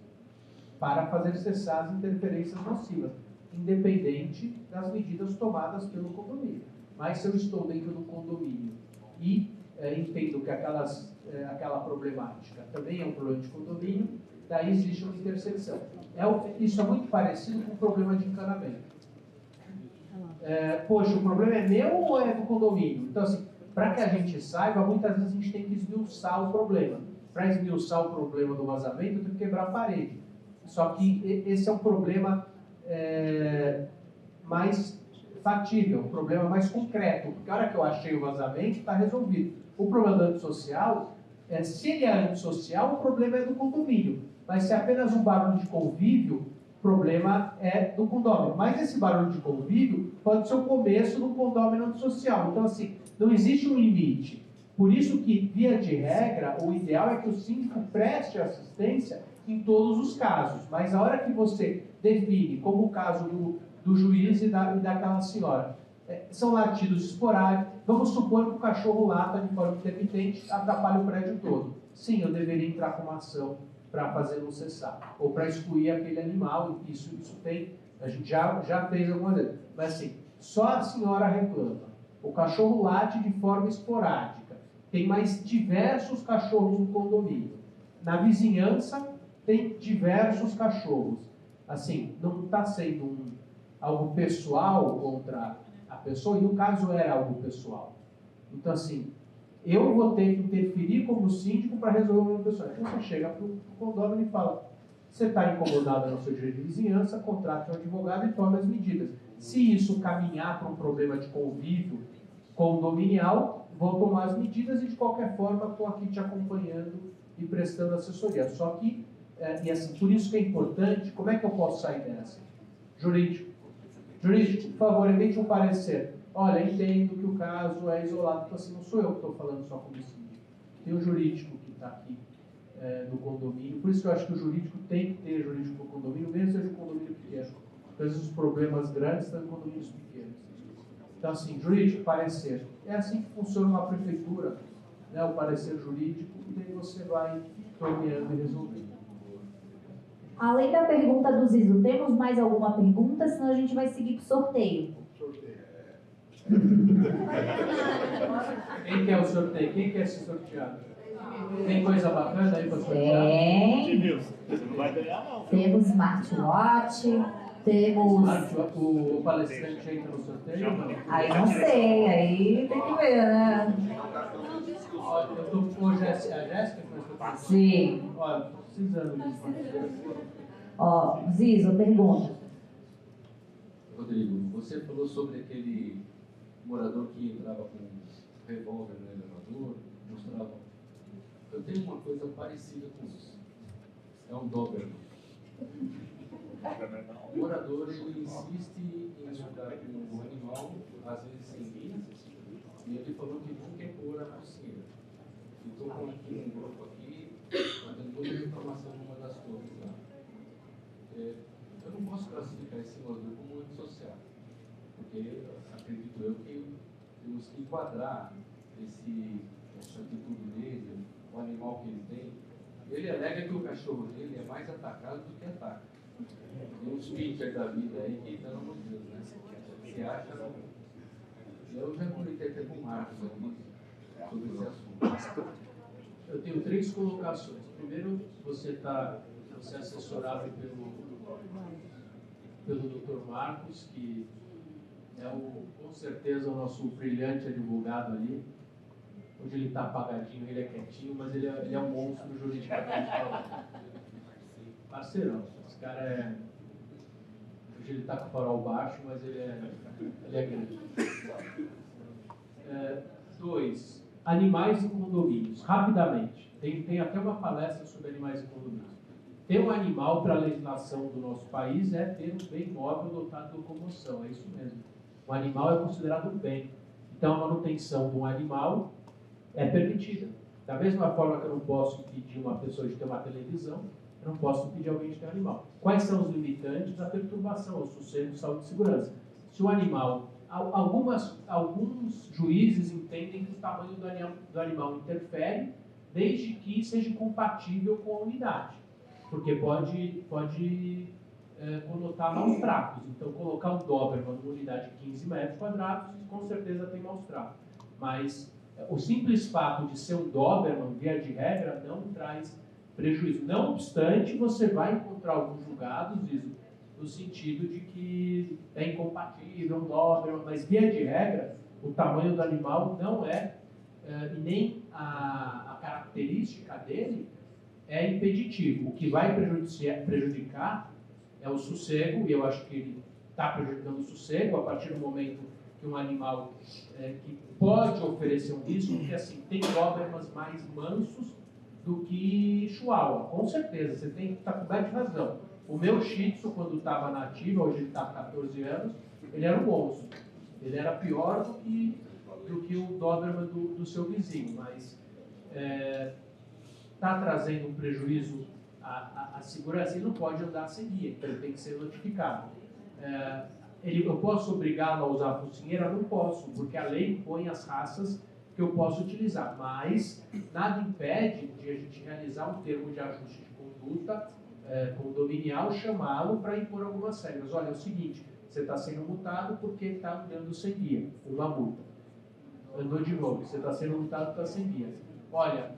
para fazer cessar as interferências nocivas, independente das medidas tomadas pelo condomínio. Mas se eu estou dentro do condomínio e entendo que aquela problemática também é um problema de condomínio, daí existe uma interseção. Isso é muito parecido com o problema de encanamento. Poxa, o problema é meu ou é do condomínio? Então, assim, para que a gente saiba, muitas vezes a gente tem que esmiuçar o problema. Para esmiuçar o problema do vazamento, eu tenho que quebrar a parede. Só que esse é um problema mais fatível, um problema mais concreto, porque a hora que eu achei o vazamento, está resolvido. O problema do antissocial, se ele é antissocial, o problema é do condomínio. Mas se é apenas um barulho de convívio, o problema é do condômino. Mas esse barulho de convívio pode ser o começo do condômino antissocial. Então, assim, não existe um limite. Por isso que, via de regra, o ideal é que o síndico preste assistência em todos os casos. Mas a hora que você define, como o caso do juiz e daquela senhora, são latidos esporádicos, vamos supor que o cachorro lata de forma intermitente, atrapalha o prédio todo. Sim, eu deveria entrar com uma ação para fazer um cessar, ou para excluir aquele animal. Isso tem, a gente já fez algumas vezes. Mas assim, só a senhora reclama. O cachorro late de forma esporádica. Tem mais diversos cachorros no condomínio. Na vizinhança, tem diversos cachorros. Assim, não está sendo algo pessoal contra a pessoa, e o caso era algo pessoal. Então, assim, eu vou ter que interferir como síndico para resolver o problema pessoal. Então, você chega para o condomínio e fala: você está incomodado no seu direito de vizinhança, contrate um advogado e tome as medidas. Se isso caminhar para um problema de convívio condominial, vou tomar as medidas e, de qualquer forma, estou aqui te acompanhando e prestando assessoria. Só que, e assim, por isso que é importante, como é que eu posso sair dessa? Jurídico, por favor, emite um parecer. Olha, entendo que o caso é isolado. Então, assim, não sou eu que estou falando só como síndico. Tem o jurídico que está aqui no condomínio. Por isso que eu acho que o jurídico tem que ter jurídico no condomínio, mesmo seja um condomínio pequeno. Às vezes os problemas grandes estão em condomínios pequenos. Então, assim, jurídico, parecer. É assim que funciona uma prefeitura, né? O parecer jurídico, e daí você vai torneando e resolvendo. Além da pergunta do Zizo, temos mais alguma pergunta? Senão a gente vai seguir para o sorteio. Quem quer o sorteio? Quem quer ser sorteado? Tem coisa bacana aí para sortear? Tem. Você não vai ganhar, não. Temos smartwatch, temos... O palestrante entra no sorteio? Aí não sei, aí tem que ver, né? Eu estou com a Jéssica. Sim. Olha, estou precisando disso. Ó, Zizo, pergunta. Rodrigo, você falou sobre aquele morador que entrava com um revólver no elevador, mostrava. Eu tenho uma coisa parecida com isso. É um Doberman. O morador, ele insiste em jogar com o animal, às vezes sem linha, e ele falou que nunca quer pôr a focinha. Estou com aqui um grupo aqui, fazendo toda a informação numa das torres lá. Eu não posso classificar esse morador como antissocial, porque acredito eu que temos que enquadrar essa atitude dele, o animal que ele tem. Ele alega que o cachorro dele é mais atacado do que ataca. Tem uns pitchers da vida aí que, pelo amor de Deus, né? Você acha? Eu já comentei até com o Marcos aqui sobre esse assunto. Eu tenho 3 colocações. Primeiro, você é assessorado pelo Dr. Marcos, que é com certeza o nosso brilhante advogado ali. Hoje ele está apagadinho, ele é quietinho, mas ele é um monstro juridicamente falando. Parceirão, esse cara é... Hoje ele está com o farol baixo, mas ele é grande. 2. Animais em condomínios. Rapidamente. Tem até uma palestra sobre animais em condomínios. Ter um animal, para a legislação do nosso país, é ter um bem móvel dotado de locomoção. É isso mesmo. O animal é considerado um bem. Então, a manutenção de um animal é permitida. Da mesma forma que eu não posso impedir uma pessoa de ter uma televisão, eu não posso impedir alguém de ter um animal. Quais são os limitantes? A perturbação, o sossego, saúde e segurança. Se o animal Alguns juízes entendem que o tamanho do animal interfere, desde que seja compatível com a unidade, porque pode conotar maus tratos. Então, colocar um Doberman numa unidade de 15 metros quadrados, com certeza tem maus tratos. Mas o simples fato de ser um Doberman, via de regra, não traz prejuízo. Não obstante, você vai encontrar alguns julgados, no sentido de que é incompatível um Doberman, mas via de regra, o tamanho do animal não é, e nem a característica dele é impeditivo. O que vai prejudicar é o sossego, e eu acho que ele está prejudicando o sossego a partir do momento que um animal que pode oferecer um risco, porque assim, tem Dobermans mais mansos do que Chihuahua, com certeza, você tem que estar coberto de razão. O meu Shih Tzu, quando estava na ativa, hoje ele está com 14 anos, ele era um monstro. Ele era pior do que o Doberman do seu vizinho, mas está trazendo um prejuízo à segurança, ele não pode andar sem guia, então ele tem que ser notificado. Eu posso obrigá-lo a usar a focinheira? Não posso, porque a lei impõe as raças que eu posso utilizar, mas nada impede de a gente realizar um termo de ajuste de conduta condominial, chamá-lo para impor algumas regras. Olha, é o seguinte, você está sendo multado porque está andando sem guia, uma multa. Andou de novo, você está sendo multado, está sem guia. Olha,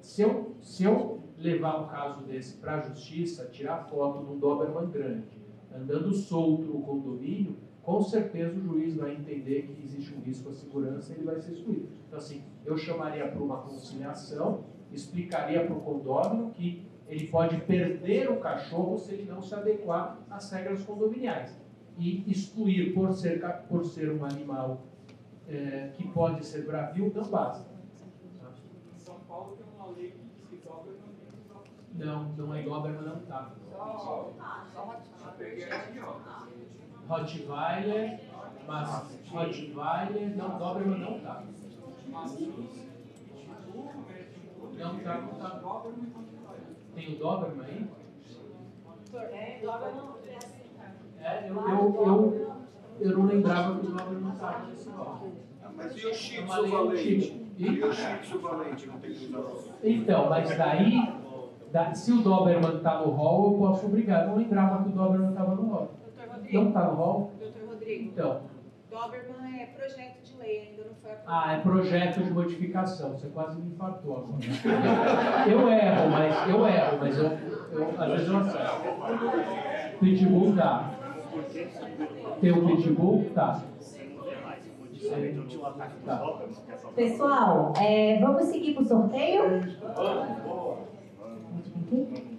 se eu levar um caso desse para a justiça, tirar foto de um Doberman grande, andando solto no condomínio, com certeza o juiz vai entender que existe um risco à segurança e ele vai ser excluído. Então, assim, eu chamaria para uma conciliação, explicaria para o condômino que ele pode perder o cachorro se ele não se adequar às regras condominiais. E excluir por ser um animal que pode ser bravio, não basta. Em São Paulo tem uma lei que diz que Doberman tem que usar. Não é Doberman, não tá. Rottweiler, mas Rottweiler, não, Doberman não tá. Não tá. Tem o Doberman aí? Eu não lembrava que o Doberman estava nesse nome. Mas e o Shih Tzu valente? E o Shih Tzu valente? Não tem que usar. Então, mas daí, se o Doberman está no hall, eu posso obrigar. Eu não lembrava que o Doberman estava no hall. Não está no hall? Doutor Rodrigo. Então. Doberman é projeto de lei, ainda não foi aprovado. É projeto de modificação. Você quase me infartou agora. Eu erro, mas eu às vezes eu acerto. Pitbull dá. Tem o Pitbull? Tá. Pessoal, vamos seguir para o sorteio?